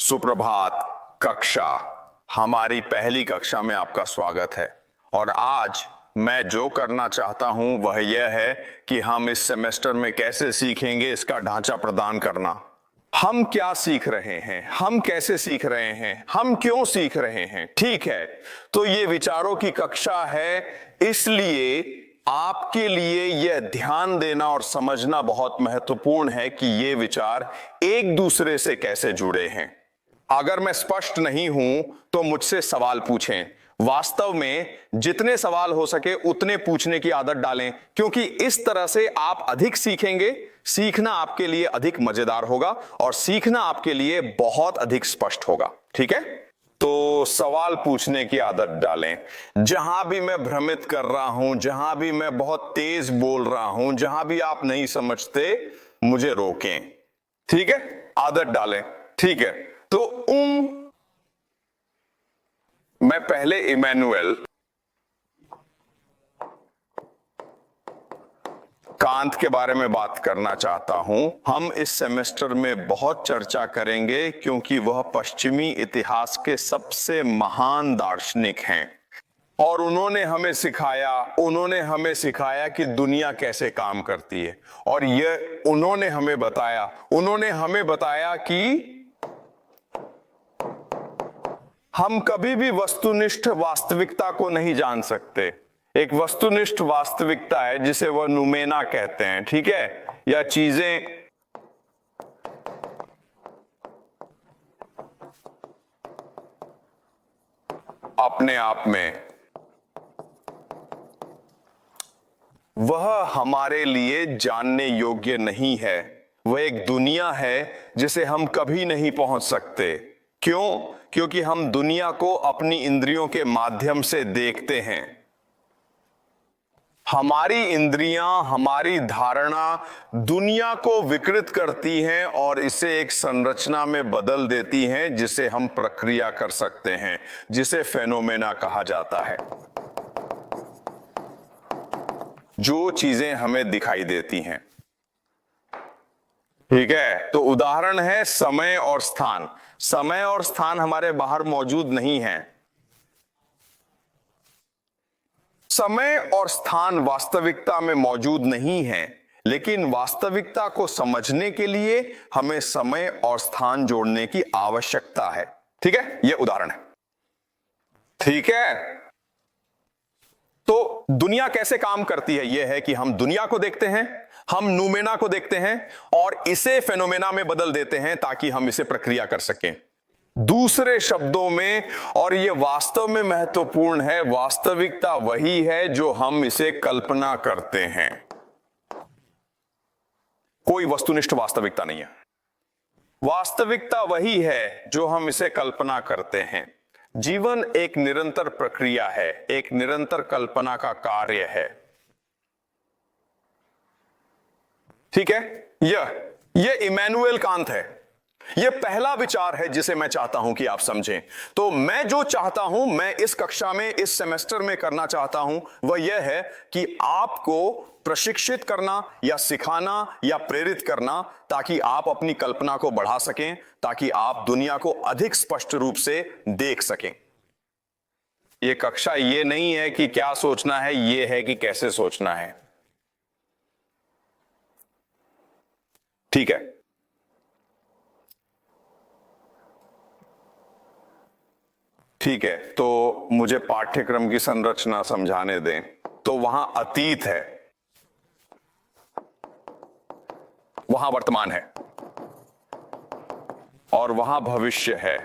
सुप्रभात कक्षा। हमारी पहली कक्षा में आपका स्वागत है और आज मैं जो करना चाहता हूं वह यह है कि हम इस सेमेस्टर में कैसे सीखेंगे इसका ढांचा प्रदान करना। हम क्या सीख रहे हैं, हम कैसे सीख रहे हैं, हम क्यों सीख रहे हैं। ठीक है, तो ये विचारों की कक्षा है, इसलिए आपके लिए यह ध्यान देना और समझना बहुत महत्वपूर्ण है कि ये विचार एक दूसरे से कैसे जुड़े हैं। अगर मैं स्पष्ट नहीं हूं तो मुझसे सवाल पूछें। वास्तव में जितने सवाल हो सके उतने पूछने की आदत डालें, क्योंकि इस तरह से आप अधिक सीखेंगे। सीखना आपके लिए अधिक मजेदार होगा और सीखना आपके लिए बहुत अधिक स्पष्ट होगा। ठीक है, तो सवाल पूछने की आदत डालें। जहां भी मैं भ्रमित कर रहा हूं, जहां भी मैं बहुत तेज बोल रहा हूं, जहां भी आप नहीं समझते, मुझे रोकें। ठीक है, आदत डालें। ठीक है, तो मैं पहले इमैनुअल कांत के बारे में बात करना चाहता हूं। हम इस सेमेस्टर में बहुत चर्चा करेंगे क्योंकि वह पश्चिमी इतिहास के सबसे महान दार्शनिक हैं और उन्होंने हमें सिखाया कि दुनिया कैसे काम करती है। और यह उन्होंने हमें बताया कि हम कभी भी वस्तुनिष्ठ वास्तविकता को नहीं जान सकते। एक वस्तुनिष्ठ वास्तविकता है जिसे वह नुमेना कहते हैं। ठीक है, या चीजें अपने आप में वह हमारे लिए जानने योग्य नहीं है। वह एक दुनिया है जिसे हम कभी नहीं पहुंच सकते। क्यों? क्योंकि हम दुनिया को अपनी इंद्रियों के माध्यम से देखते हैं। हमारी इंद्रियां, हमारी धारणा दुनिया को विकृत करती हैं और इसे एक संरचना में बदल देती हैं जिसे हम प्रक्रिया कर सकते हैं, जिसे फेनोमेना कहा जाता है। जो चीजें हमें दिखाई देती हैं। ठीक है, तो उदाहरण है समय और स्थान। समय और स्थान हमारे बाहर मौजूद नहीं है। समय और स्थान वास्तविकता में मौजूद नहीं है, लेकिन वास्तविकता को समझने के लिए हमें समय और स्थान जोड़ने की आवश्यकता है। ठीक है, यह उदाहरण है। ठीक है, तो दुनिया कैसे काम करती है यह है कि हम दुनिया को देखते हैं, हम नूमेना को देखते हैं और इसे फेनोमेना में बदल देते हैं ताकि हम इसे प्रक्रिया कर सकें। दूसरे शब्दों में, और यह वास्तव में महत्वपूर्ण है, वास्तविकता वही है जो हम इसे कल्पना करते हैं। कोई वस्तुनिष्ठ वास्तविकता नहीं है। वास्तविकता वही है जो हम इसे कल्पना करते हैं। जीवन एक निरंतर प्रक्रिया है, एक निरंतर कल्पना का कार्य है। ठीक है, यह इमैनुअल कांत है। यह पहला विचार है जिसे मैं चाहता हूं कि आप समझें। तो मैं जो चाहता हूं, मैं इस कक्षा में, इस सेमेस्टर में करना चाहता हूं, वह यह है कि आपको प्रशिक्षित करना या सिखाना या प्रेरित करना ताकि आप अपनी कल्पना को बढ़ा सकें, ताकि आप दुनिया को अधिक स्पष्ट रूप से देख सकें। यह कक्षा यह नहीं है कि क्या सोचना है, यह है कि कैसे सोचना है। ठीक है, ठीक है, तो मुझे पाठ्यक्रम की संरचना समझाने दें। तो वहां अतीत है, वहां वर्तमान है और वहां भविष्य है।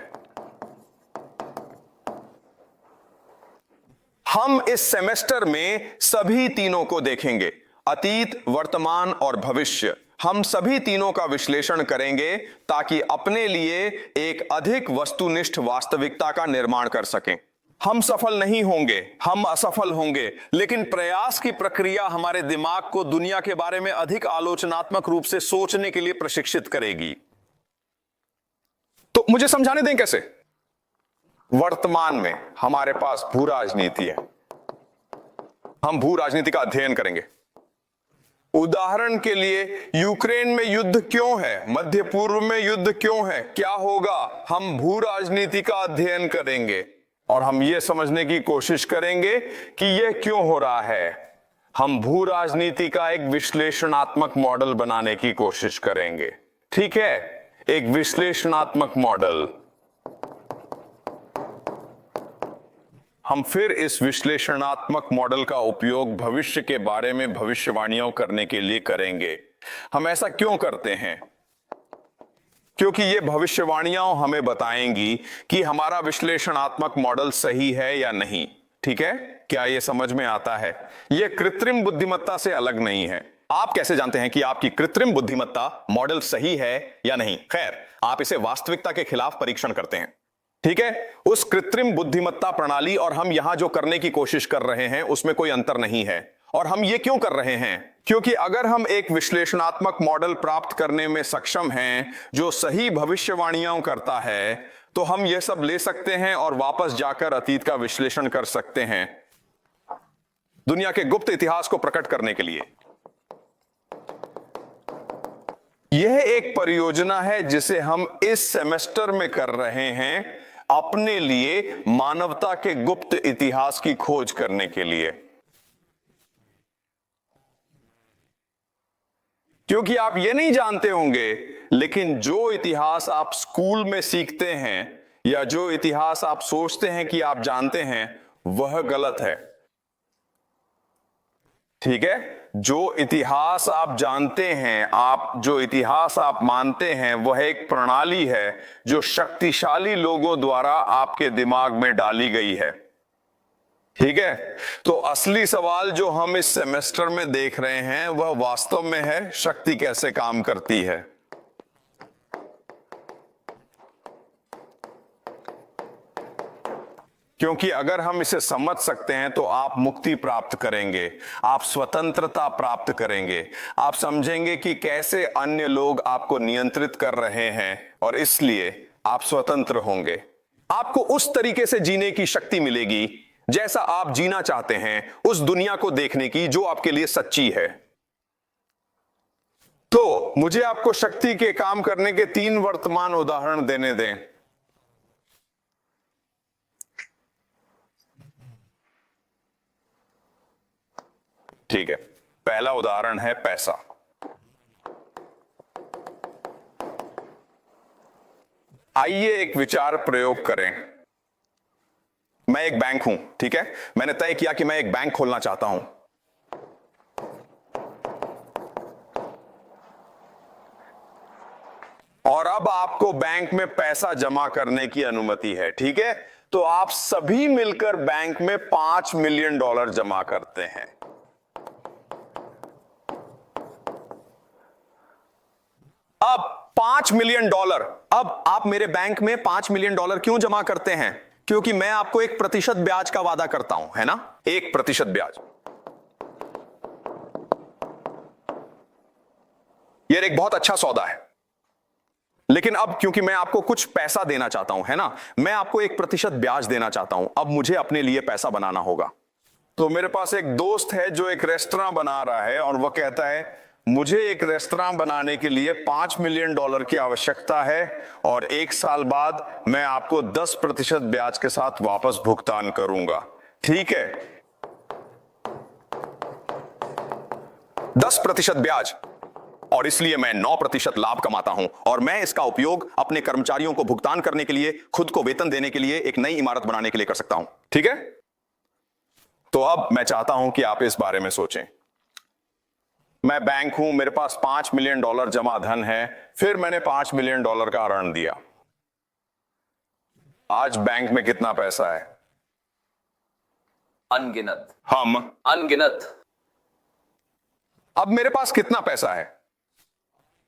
हम इस सेमेस्टर में सभी तीनों को देखेंगे, अतीत, वर्तमान और भविष्य। हम सभी तीनों का विश्लेषण करेंगे ताकि अपने लिए एक अधिक वस्तुनिष्ठ वास्तविकता का निर्माण कर सकें। हम सफल नहीं होंगे, हम असफल होंगे, लेकिन प्रयास की प्रक्रिया हमारे दिमाग को दुनिया के बारे में अधिक आलोचनात्मक रूप से सोचने के लिए प्रशिक्षित करेगी। तो मुझे समझाने दें कैसे। वर्तमान में हमारे पास भू राजनीति है, हम भू राजनीति का अध्ययन करेंगे। उदाहरण के लिए यूक्रेन में युद्ध क्यों है, मध्य पूर्व में युद्ध क्यों है, क्या होगा, हम भू राजनीति का अध्ययन करेंगे और हम ये समझने की कोशिश करेंगे कि यह क्यों हो रहा है। हम भू राजनीति का एक विश्लेषणात्मक मॉडल बनाने की कोशिश करेंगे। ठीक है, एक विश्लेषणात्मक मॉडल। हम फिर इस विश्लेषणात्मक मॉडल का उपयोग भविष्य के बारे में भविष्यवाणियों करने के लिए करेंगे। हम ऐसा क्यों करते हैं? क्योंकि ये भविष्यवाणियां हमें बताएंगी कि हमारा विश्लेषणात्मक मॉडल सही है या नहीं। ठीक है, क्या ये समझ में आता है? ये कृत्रिम बुद्धिमत्ता से अलग नहीं है। आप कैसे जानते हैं कि आपकी कृत्रिम बुद्धिमत्ता मॉडल सही है या नहीं? खैर, आप इसे वास्तविकता के खिलाफ परीक्षण करते हैं। ठीक है, उस कृत्रिम बुद्धिमत्ता प्रणाली और हम यहां जो करने की कोशिश कर रहे हैं उसमें कोई अंतर नहीं है। और हम ये क्यों कर रहे हैं? क्योंकि अगर हम एक विश्लेषणात्मक मॉडल प्राप्त करने में सक्षम हैं जो सही भविष्यवाणियां करता है, तो हम यह सब ले सकते हैं और वापस जाकर अतीत का विश्लेषण कर सकते हैं दुनिया के गुप्त इतिहास को प्रकट करने के लिए। यह एक परियोजना है जिसे हम इस सेमेस्टर में कर रहे हैं अपने लिए मानवता के गुप्त इतिहास की खोज करने के लिए। क्योंकि आप ये नहीं जानते होंगे, लेकिन जो इतिहास आप स्कूल में सीखते हैं या जो इतिहास आप सोचते हैं कि आप जानते हैं, वह गलत है। ठीक है, जो इतिहास आप जानते हैं, जो इतिहास आप मानते हैं, वह एक प्रणाली है जो शक्तिशाली लोगों द्वारा आपके दिमाग में डाली गई है। ठीक है, तो असली सवाल जो हम इस सेमेस्टर में देख रहे हैं वह वास्तव में है, शक्ति कैसे काम करती है। क्योंकि अगर हम इसे समझ सकते हैं तो आप मुक्ति प्राप्त करेंगे, आप स्वतंत्रता प्राप्त करेंगे, आप समझेंगे कि कैसे अन्य लोग आपको नियंत्रित कर रहे हैं और इसलिए आप स्वतंत्र होंगे। आपको उस तरीके से जीने की शक्ति मिलेगी जैसा आप जीना चाहते हैं, उस दुनिया को देखने की जो आपके लिए सच्ची है। तो मुझे आपको शक्ति के काम करने के 3 वर्तमान उदाहरण देने दें। ठीक है, पहला उदाहरण है पैसा। आइए एक विचार प्रयोग करें। मैं एक बैंक हूं, ठीक है, मैंने तय किया कि मैं एक बैंक खोलना चाहता हूं। और अब आपको बैंक में पैसा जमा करने की अनुमति है। ठीक है, तो आप सभी मिलकर बैंक में $5 मिलियन जमा करते हैं। अब $5 मिलियन, अब आप मेरे बैंक में $5 मिलियन क्यों जमा करते हैं? क्योंकि मैं आपको 1% ब्याज का वादा करता हूं, है ना? 1% ब्याज। यह एक बहुत अच्छा सौदा है। लेकिन अब क्योंकि मैं आपको कुछ पैसा देना चाहता हूं, है ना, मैं आपको 1% ब्याज देना चाहता हूं। अब मुझे अपने लिए पैसा बनाना होगा। तो मेरे पास एक दोस्त है जो एक रेस्टोरेंट बना रहा है और वह कहता है मुझे एक रेस्टोरेंट बनाने के लिए $5 मिलियन की आवश्यकता है और 1 साल बाद मैं आपको 10% ब्याज के साथ वापस भुगतान करूंगा। ठीक है, 10% ब्याज, और इसलिए मैं 9% लाभ कमाता हूं और मैं इसका उपयोग अपने कर्मचारियों को भुगतान करने के लिए, खुद को वेतन देने के लिए, एक नई इमारत बनाने के लिए कर सकता हूं। ठीक है, तो अब मैं चाहता हूं कि आप इस बारे में सोचें। मैं बैंक हूं, मेरे पास $5 मिलियन जमा धन है, फिर मैंने $5 मिलियन का ऋण दिया। आज बैंक में कितना पैसा है? अनगिनत। हम अनगिनत। अब मेरे पास कितना पैसा है?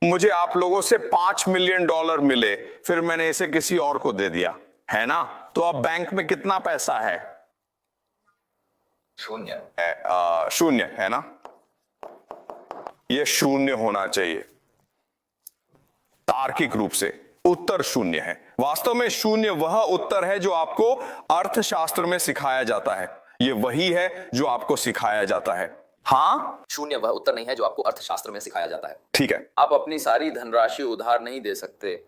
मुझे आप लोगों से $5 मिलियन मिले, फिर मैंने इसे किसी और को दे दिया, है ना? तो अब बैंक में कितना पैसा है? शून्य। शून्य, है ना? यह शून्य होना चाहिए। तार्किक रूप से उत्तर शून्य है। वास्तव में शून्य वह उत्तर है जो आपको अर्थशास्त्र में सिखाया जाता है। यह वही है जो आपको सिखाया जाता है। हाँ, शून्य वह उत्तर नहीं है जो आपको अर्थशास्त्र में सिखाया जाता है। ठीक है। आप अपनी सारी धनराशि उधार नहीं दे सकते।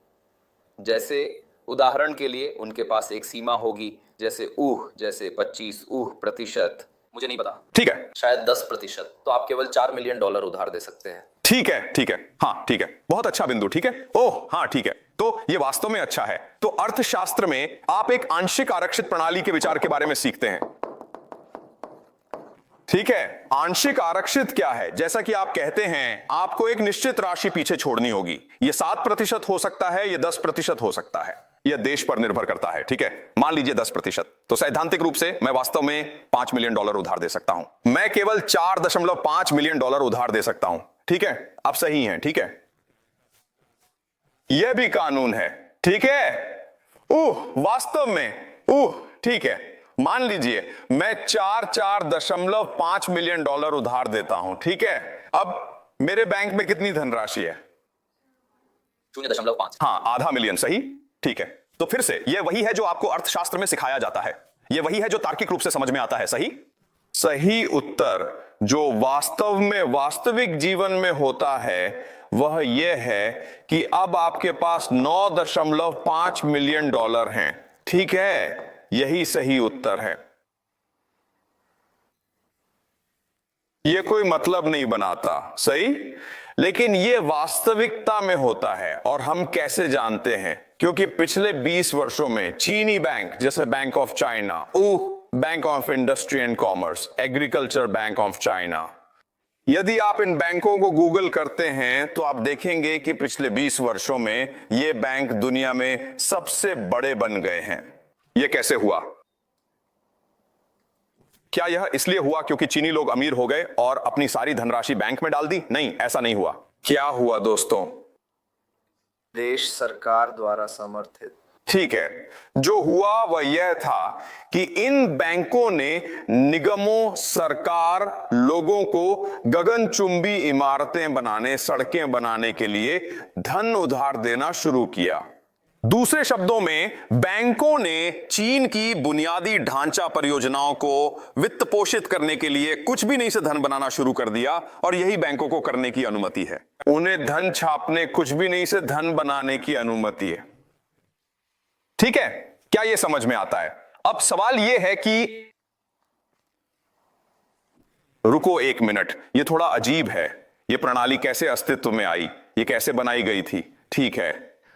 जैसे उदाहरण के लिए उनके पास एक सीमा होगी, जैसे 25% मुझे नहीं पता, ठीक है, शायद 10%, तो आप केवल $4 मिलियन उधार दे सकते हैं। ठीक है, ठीक है, हाँ ठीक है, बहुत अच्छा बिंदु, ठीक है। ओह हाँ ठीक है, तो ये वास्तव में अच्छा है। तो अर्थशास्त्र में आप एक आंशिक आरक्षित प्रणाली के विचार के बारे में सीखते हैं, ठीक है। आंशिक आरक्षित क्या है? जैसा कि आप कहते हैं आपको एक निश्चित राशि पीछे छोड़नी होगी। यह 7% हो सकता है, यह 10% हो सकता है, यह देश पर निर्भर करता है, ठीक है। मान लीजिए 10%, तो सैद्धांतिक रूप से मैं वास्तव में $5 मिलियन उधार दे सकता हूं। मैं केवल $4.5 मिलियन उधार दे सकता हूं, ठीक है। आप सही हैं, ठीक है। यह भी कानून है, ठीक है। वास्तव में ठीक है। मान लीजिए मैं 4.5 मिलियन डॉलर उधार देता हूं, ठीक है। अब मेरे बैंक में कितनी धनराशि है? 0.5। हाँ, आधा मिलियन, सही, ठीक है। तो फिर से यह वही है जो आपको अर्थशास्त्र में सिखाया जाता है, यह वही है जो तार्किक रूप से समझ में आता है, सही। सही उत्तर जो वास्तव में वास्तविक जीवन में होता है वह यह है कि अब आपके पास $9.5 मिलियन हैं, ठीक है। यही सही उत्तर है। यह कोई मतलब नहीं बनाता, सही, लेकिन यह वास्तविकता में होता है। और हम कैसे जानते हैं? क्योंकि पिछले 20 वर्षों में चीनी बैंक, जैसे bank of China, bank of industry and commerce, agriculture bank of China, यदि आप इन बैंकों को गूगल करते हैं तो आप देखेंगे कि पिछले 20 वर्षों में ये बैंक दुनिया में सबसे बड़े बन गए हैं। यह कैसे हुआ? क्या यह इसलिए हुआ क्योंकि चीनी लोग अमीर हो गए और अपनी सारी धनराशि बैंक में डाल दी? नहीं, ऐसा नहीं हुआ। क्या हुआ दोस्तों? देश सरकार द्वारा समर्थित, ठीक है। जो हुआ वह यह था कि इन बैंकों ने निगमों, सरकार, लोगों को गगनचुंबी इमारतें बनाने, सड़कें बनाने के लिए धन उधार देना शुरू किया। दूसरे शब्दों में बैंकों ने चीन की बुनियादी ढांचा परियोजनाओं को वित्त पोषित करने के लिए कुछ भी नहीं से धन बनाना शुरू कर दिया, और यही बैंकों को करने की अनुमति है। उन्हें धन छापने, कुछ भी नहीं से धन बनाने की अनुमति है, ठीक है। क्या यह समझ में आता है? अब सवाल यह है कि रुको एक मिनट, यह थोड़ा अजीब है। यह प्रणाली कैसे अस्तित्व में आई? यह कैसे बनाई गई थी? ठीक है,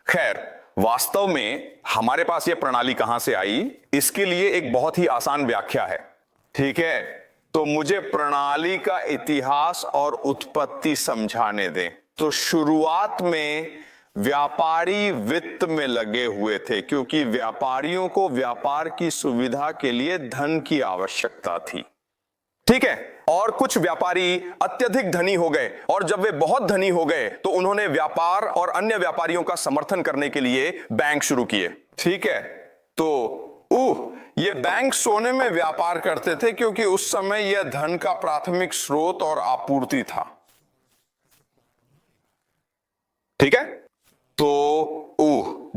खैर, वास्तव में हमारे पास यह प्रणाली कहां से आई, इसके लिए एक बहुत ही आसान व्याख्या है, ठीक है। तो मुझे प्रणाली का इतिहास और उत्पत्ति समझाने दें। तो शुरुआत में व्यापारी वित्त में लगे हुए थे, क्योंकि व्यापारियों को व्यापार की सुविधा के लिए धन की आवश्यकता थी, ठीक है। और कुछ व्यापारी अत्यधिक धनी हो गए, और जब वे बहुत धनी हो गए तो उन्होंने व्यापार और अन्य व्यापारियों का समर्थन करने के लिए बैंक शुरू किए, ठीक है। तो ये बैंक सोने में व्यापार करते थे, क्योंकि उस समय यह धन का प्राथमिक स्रोत और आपूर्ति था, ठीक है। तो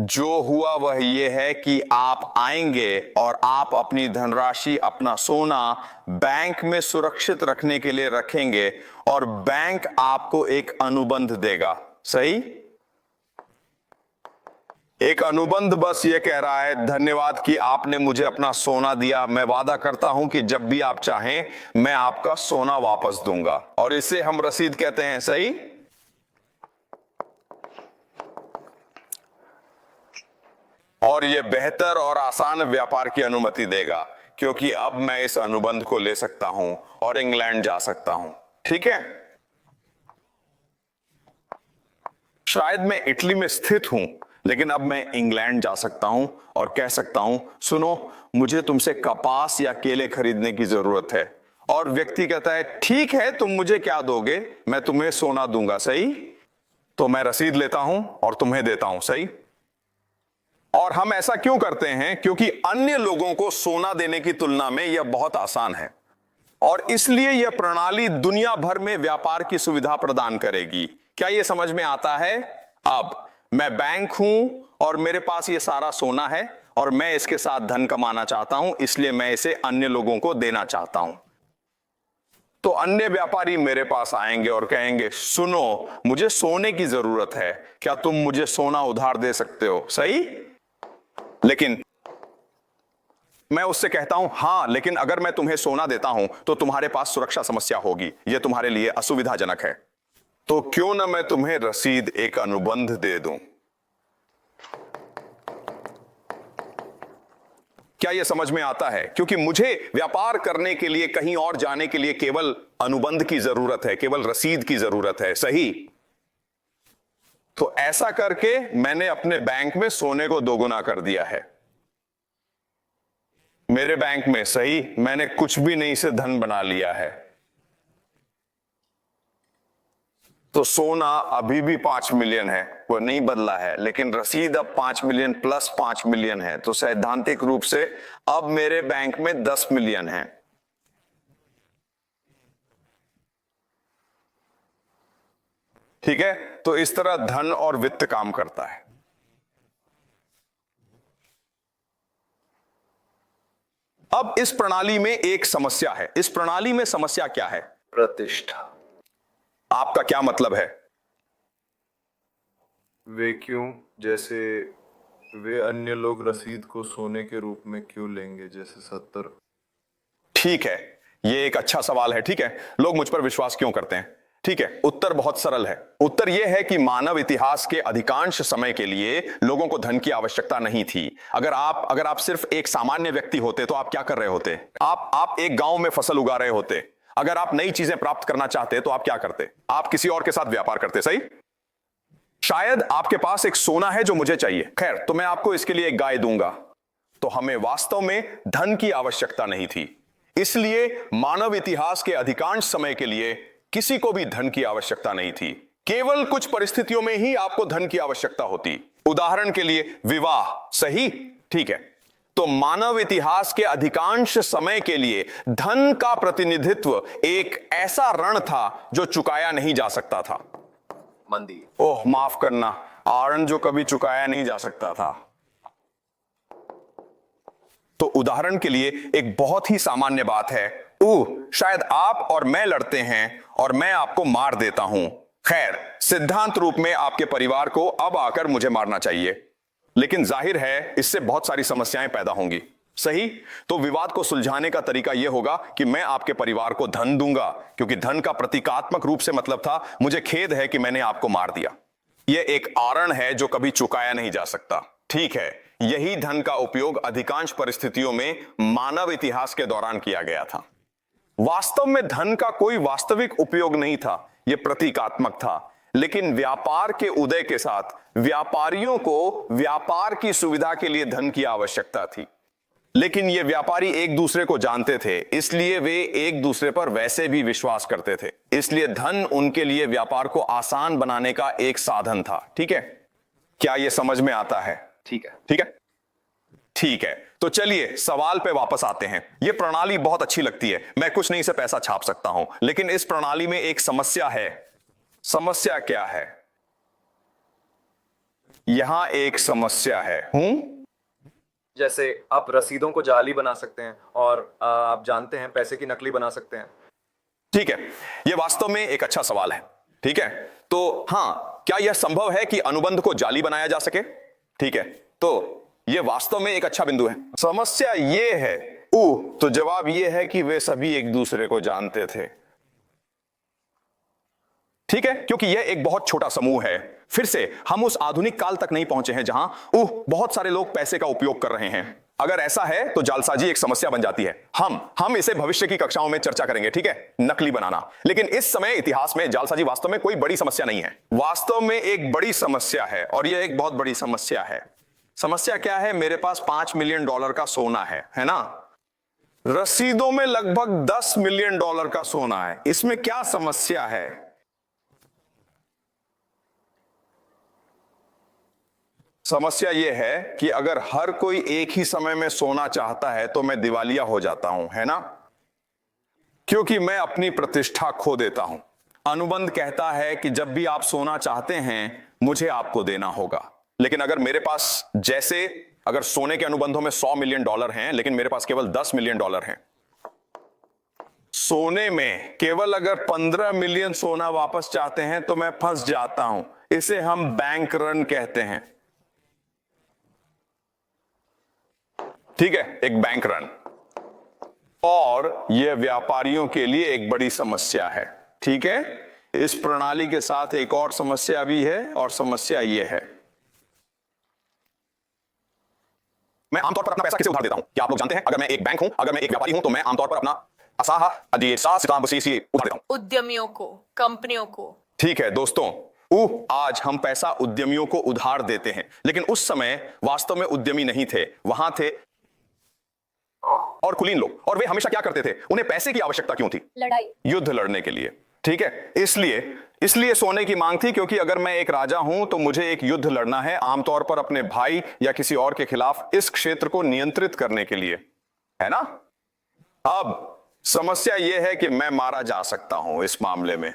जो हुआ वह यह है कि आप आएंगे और आप अपनी धनराशि, अपना सोना बैंक में सुरक्षित रखने के लिए रखेंगे, और बैंक आपको एक अनुबंध देगा, सही। एक अनुबंध बस ये कह रहा है, धन्यवाद कि आपने मुझे अपना सोना दिया, मैं वादा करता हूं कि जब भी आप चाहें मैं आपका सोना वापस दूंगा, और इसे हम रसीद कहते हैं, सही। और यह बेहतर और आसान व्यापार की अनुमति देगा, क्योंकि अब मैं इस अनुबंध को ले सकता हूं और इंग्लैंड जा सकता हूं, ठीक है। शायद मैं इटली में स्थित हूं, लेकिन अब मैं इंग्लैंड जा सकता हूं और कह सकता हूं, सुनो, मुझे तुमसे कपास या केले खरीदने की जरूरत है। और व्यक्ति कहता है, ठीक है, तुम मुझे क्या दोगे? मैं तुम्हें सोना दूंगा, सही। तो मैं रसीद लेता हूं और तुम्हें देता हूं, सही। और हम ऐसा क्यों करते हैं? क्योंकि अन्य लोगों को सोना देने की तुलना में यह बहुत आसान है, और इसलिए यह प्रणाली दुनिया भर में व्यापार की सुविधा प्रदान करेगी। क्या यह समझ में आता है? अब मैं बैंक हूं और मेरे पास यह सारा सोना है, और मैं इसके साथ धन कमाना चाहता हूं, इसलिए मैं इसे अन्य लोगों को देना चाहता हूं। तो अन्य व्यापारी मेरे पास आएंगे और कहेंगे, सुनो, मुझे सोने की जरूरत है, क्या तुम मुझे सोना उधार दे सकते हो? सही? लेकिन मैं उससे कहता हूं, हां, लेकिन अगर मैं तुम्हें सोना देता हूं तो तुम्हारे पास सुरक्षा समस्या होगी, यह तुम्हारे लिए असुविधाजनक है। तो क्यों ना मैं तुम्हें रसीद, एक अनुबंध दे दूं? क्या यह समझ में आता है? क्योंकि मुझे व्यापार करने के लिए, कहीं और जाने के लिए केवल अनुबंध की जरूरत है, केवल रसीद की जरूरत है। सही? तो ऐसा करके मैंने अपने बैंक में सोने को दोगुना कर दिया है। मेरे बैंक में, सही, मैंने कुछ भी नहीं से धन बना लिया है। तो सोना अभी भी 5 मिलियन है, वो नहीं बदला है, लेकिन रसीद अब 5 मिलियन प्लस 5 मिलियन है। तो सैद्धांतिक रूप से अब मेरे बैंक में 10 मिलियन है। ठीक है? तो इस तरह धन और वित्त काम करता है। अब इस प्रणाली में एक समस्या है। इस प्रणाली में समस्या क्या है? प्रतिष्ठा। आपका क्या मतलब है? वे क्यों? जैसे वे अन्य लोग रसीद को सोने के रूप में क्यों लेंगे, जैसे 70? ठीक है, यह एक अच्छा सवाल है। ठीक है, लोग मुझ पर विश्वास क्यों करते हैं? ठीक है, उत्तर बहुत सरल है। उत्तर यह है कि मानव इतिहास के अधिकांश समय के लिए लोगों को धन की आवश्यकता नहीं थी। अगर आप सिर्फ एक सामान्य व्यक्ति होते तो आप क्या कर रहे होते? आप एक गांव में फसल उगा रहे होते। अगर आप नई चीजें प्राप्त करना चाहते तो आप क्या करते? आप किसी और के साथ व्यापार करते। सही? शायद आपके पास एक सोना है जो मुझे चाहिए। खैर, तो मैं आपको इसके लिए एक गाय दूंगा। तो हमें वास्तव में धन की आवश्यकता नहीं थी। इसलिए मानव इतिहास के अधिकांश समय के लिए किसी को भी धन की आवश्यकता नहीं थी। केवल कुछ परिस्थितियों में ही आपको धन की आवश्यकता होती। उदाहरण के लिए विवाह। सही? ठीक है, तो मानव इतिहास के अधिकांश समय के लिए धन का प्रतिनिधित्व एक ऐसा ऋण था जो चुकाया नहीं जा सकता था। मंदी। ओह, माफ करना, ऋण जो कभी चुकाया नहीं जा सकता था। तो उदाहरण के लिए एक बहुत ही सामान्य बात है, शायद आप और मैं लड़ते हैं और मैं आपको मार देता हूं। खैर, सिद्धांत रूप में आपके परिवार को अब आकर मुझे मारना चाहिए, लेकिन जाहिर है इससे बहुत सारी समस्याएं पैदा होंगी। सही? तो विवाद को सुलझाने का तरीका यह होगा कि मैं आपके परिवार को धन दूंगा, क्योंकि धन का प्रतीकात्मक रूप से मतलब था, मुझे खेद है कि मैंने आपको मार दिया। यह एक ऋण है जो कभी चुकाया नहीं जा सकता। ठीक है, यही धन का उपयोग अधिकांश परिस्थितियों में मानव इतिहास के दौरान किया गया था। वास्तव में धन का कोई वास्तविक उपयोग नहीं था, यह प्रतीकात्मक था। लेकिन व्यापार के उदय के साथ व्यापारियों को व्यापार की सुविधा के लिए धन की आवश्यकता थी। लेकिन ये व्यापारी एक दूसरे को जानते थे, इसलिए वे एक दूसरे पर वैसे भी विश्वास करते थे। इसलिए धन उनके लिए व्यापार को आसान बनाने का एक साधन था। ठीक है? क्या यह समझ में आता है? ठीक है। ठीक है, ठीक है। तो चलिए सवाल पे वापस आते हैं। यह प्रणाली बहुत अच्छी लगती है, मैं कुछ नहीं से पैसा छाप सकता हूं, लेकिन इस प्रणाली में एक समस्या है। समस्या क्या है? यहां एक समस्या है। जैसे आप रसीदों को जाली बना सकते हैं और आप जानते हैं पैसे की नकली बना सकते हैं। ठीक है, यह वास्तव में एक अच्छा सवाल है। ठीक है, तो हां, क्या यह संभव है कि अनुबंध को जाली बनाया जा सके? ठीक है, तो यह वास्तव में एक अच्छा बिंदु है। समस्या यह है, तो जवाब यह है कि वे सभी एक दूसरे को जानते थे। ठीक है, क्योंकि यह एक बहुत छोटा समूह है। फिर से हम उस आधुनिक काल तक नहीं पहुंचे हैं जहां बहुत सारे लोग पैसे का उपयोग कर रहे हैं। अगर ऐसा है तो जालसाजी एक समस्या बन जाती है। हम इसे भविष्य की कक्षाओं में चर्चा करेंगे। ठीक है, नकली बनाना। लेकिन इस समय इतिहास में जालसाजी वास्तव में कोई बड़ी समस्या नहीं है। वास्तव में एक बड़ी समस्या है, और यह एक बहुत बड़ी समस्या है। समस्या क्या है? मेरे पास $5 मिलियन का सोना है ना? रसीदों में लगभग $10 मिलियन का सोना है। इसमें क्या समस्या है? समस्या यह है कि अगर हर कोई एक ही समय में सोना चाहता है तो मैं दिवालिया हो जाता हूं, है ना? क्योंकि मैं अपनी प्रतिष्ठा खो देता हूं। अनुबंध कहता है कि जब भी आप सोना चाहते हैं मुझे आपको देना होगा। लेकिन अगर मेरे पास, जैसे अगर सोने के अनुबंधों में $100 मिलियन हैं लेकिन मेरे पास केवल $10 मिलियन हैं, सोने में केवल अगर 15 मिलियन सोना वापस चाहते हैं तो मैं फंस जाता हूं। इसे हम बैंक रन कहते हैं। ठीक है, एक बैंक रन। और यह व्यापारियों के लिए एक बड़ी समस्या है। ठीक है, इस प्रणाली के साथ एक और समस्या भी है, और समस्या यह है, मैं आमतौर पर अपना पैसा किसे उधार देता हूं? क्या आप लोग जानते हैं? अगर मैं एक बैंक हूं, अगर मैं एक व्यापारी हूं, तो मैं आमतौर पर अपना उधार देता हूं। उद्यमियों को, कंपनियों को। ठीक है दोस्तों, आज हम पैसा उद्यमियों को उधार देते हैं, लेकिन उस समय वास्तव में उद्यमी नहीं थे, वहां थे और कुलीन लोग। और वे हमेशा क्या करते थे? उन्हें पैसे की आवश्यकता क्यों थी? लड़ाई, युद्ध लड़ने के लिए। ठीक है, इसलिए सोने की मांग थी, क्योंकि अगर मैं एक राजा हूं तो मुझे एक युद्ध लड़ना है, आमतौर पर अपने भाई या किसी और के खिलाफ, इस क्षेत्र को नियंत्रित करने के लिए, है ना? अब समस्या यह है कि मैं मारा जा सकता हूं इस मामले में।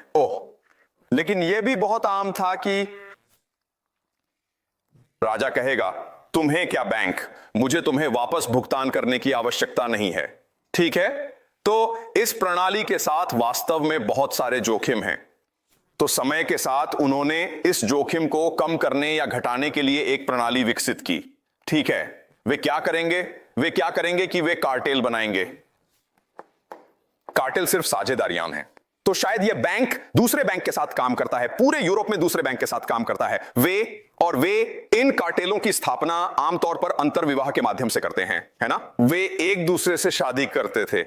लेकिन यह भी बहुत आम था कि राजा कहेगा, तुम्हें क्या बैंक, मुझे तुम्हें वापस भुगतान करने की आवश्यकता नहीं है। ठीक है, तो इस प्रणाली के साथ वास्तव में बहुत सारे जोखिम हैं। तो समय के साथ उन्होंने इस जोखिम को कम करने या घटाने के लिए एक प्रणाली विकसित की। ठीक है, वे क्या करेंगे कि वे कार्टेल बनाएंगे। कार्टेल सिर्फ साझेदारियां हैं। तो शायद यह बैंक दूसरे बैंक के साथ काम करता है, पूरे यूरोप में दूसरे बैंक के साथ काम करता है। वे इन कार्टेलों की स्थापना आमतौर पर अंतर्विवाह के माध्यम से करते हैं, है ना? वे एक दूसरे से शादी करते थे,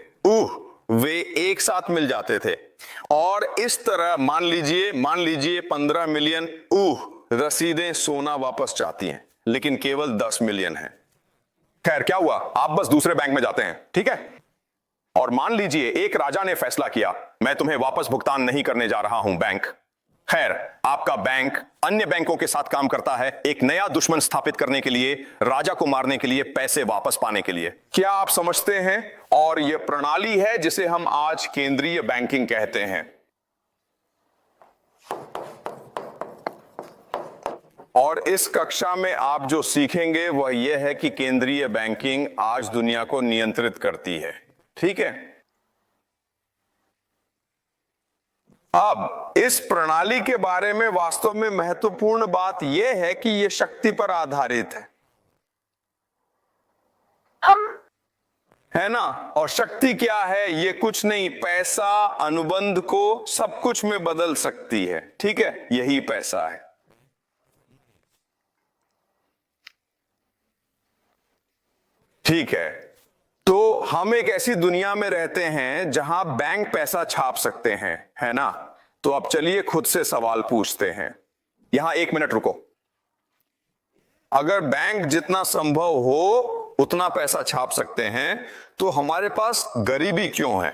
वे एक साथ मिल जाते थे, और इस तरह मान लीजिए 15 मिलियन रसीदें सोना वापस चाहती हैं, लेकिन केवल 10 मिलियन है। खैर, क्या हुआ? आप बस दूसरे बैंक में जाते हैं, ठीक है? और मान लीजिए एक राजा ने फैसला किया, मैं तुम्हें वापस भुगतान नहीं करने जा रहा हूं बैंक। खैर, आपका बैंक अन्य बैंकों के साथ काम करता है, एक नया दुश्मन स्थापित करने के लिए, राजा को मारने के लिए, पैसे वापस पाने के लिए। क्या आप समझते हैं? और यह प्रणाली है जिसे हम आज केंद्रीय बैंकिंग कहते हैं। और इस कक्षा में आप जो सीखेंगे वह यह है कि केंद्रीय बैंकिंग आज दुनिया को नियंत्रित करती है। ठीक है, अब इस प्रणाली के बारे में वास्तव में महत्वपूर्ण बात यह है कि यह शक्ति पर आधारित है ना? और शक्ति क्या है? ये कुछ नहीं, पैसा अनुबंध को सब कुछ में बदल सकती है। ठीक है, यही पैसा है। ठीक है, तो हम एक ऐसी दुनिया में रहते हैं जहां बैंक पैसा छाप सकते हैं, है ना? तो अब चलिए खुद से सवाल पूछते हैं। यहां 1 मिनट रुको। अगर बैंक जितना संभव हो उतना पैसा छाप सकते हैं, तो हमारे पास गरीबी क्यों है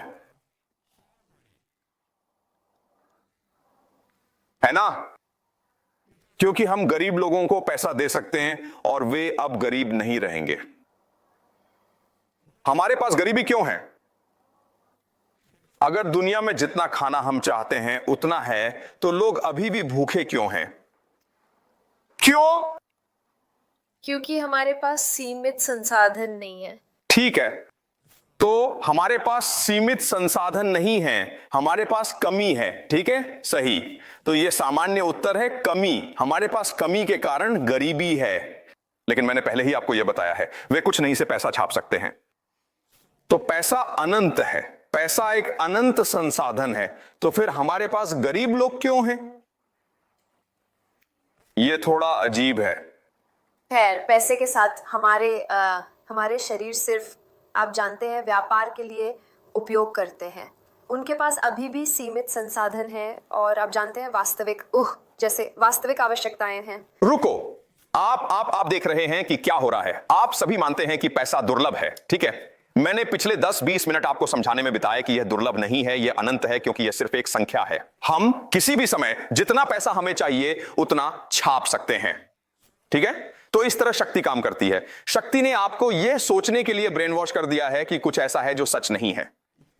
ना? क्योंकि हम गरीब लोगों को पैसा दे सकते हैं और वे अब गरीब नहीं रहेंगे। हमारे पास गरीबी क्यों है? अगर दुनिया में जितना खाना हम चाहते हैं उतना है, तो लोग अभी भी भूखे क्यों हैं? क्यों? क्योंकि हमारे पास सीमित संसाधन नहीं है। ठीक है, तो हमारे पास सीमित संसाधन नहीं है, हमारे पास कमी है। ठीक है, सही। तो यह सामान्य उत्तर है, कमी। हमारे पास कमी के कारण गरीबी है। लेकिन मैंने पहले ही आपको यह बताया है, वे कुछ नहीं से पैसा छाप सकते हैं। तो पैसा अनंत है, पैसा एक अनंत संसाधन है। तो फिर हमारे पास गरीब लोग क्यों हैं? यह थोड़ा अजीब है। खैर, पैसे के साथ हमारे शरीर सिर्फ, आप जानते हैं, व्यापार के लिए उपयोग करते हैं। उनके पास अभी भी सीमित संसाधन है, और आप जानते हैं वास्तविक आवश्यकताएं हैं। रुको, आप देख रहे हैं कि क्या हो रहा है। आप सभी मानते हैं कि पैसा दुर्लभ है, ठीक है? मैंने पिछले 10-20 मिनट आपको समझाने में बिताए कि यह दुर्लभ नहीं है, यह अनंत है, क्योंकि यह सिर्फ एक संख्या है। हम किसी भी समय जितना पैसा हमें चाहिए उतना छाप सकते हैं। ठीक है, तो इस तरह शक्ति काम करती है। शक्ति ने आपको यह सोचने के लिए ब्रेन वॉश कर दिया है कि कुछ ऐसा है जो सच नहीं है।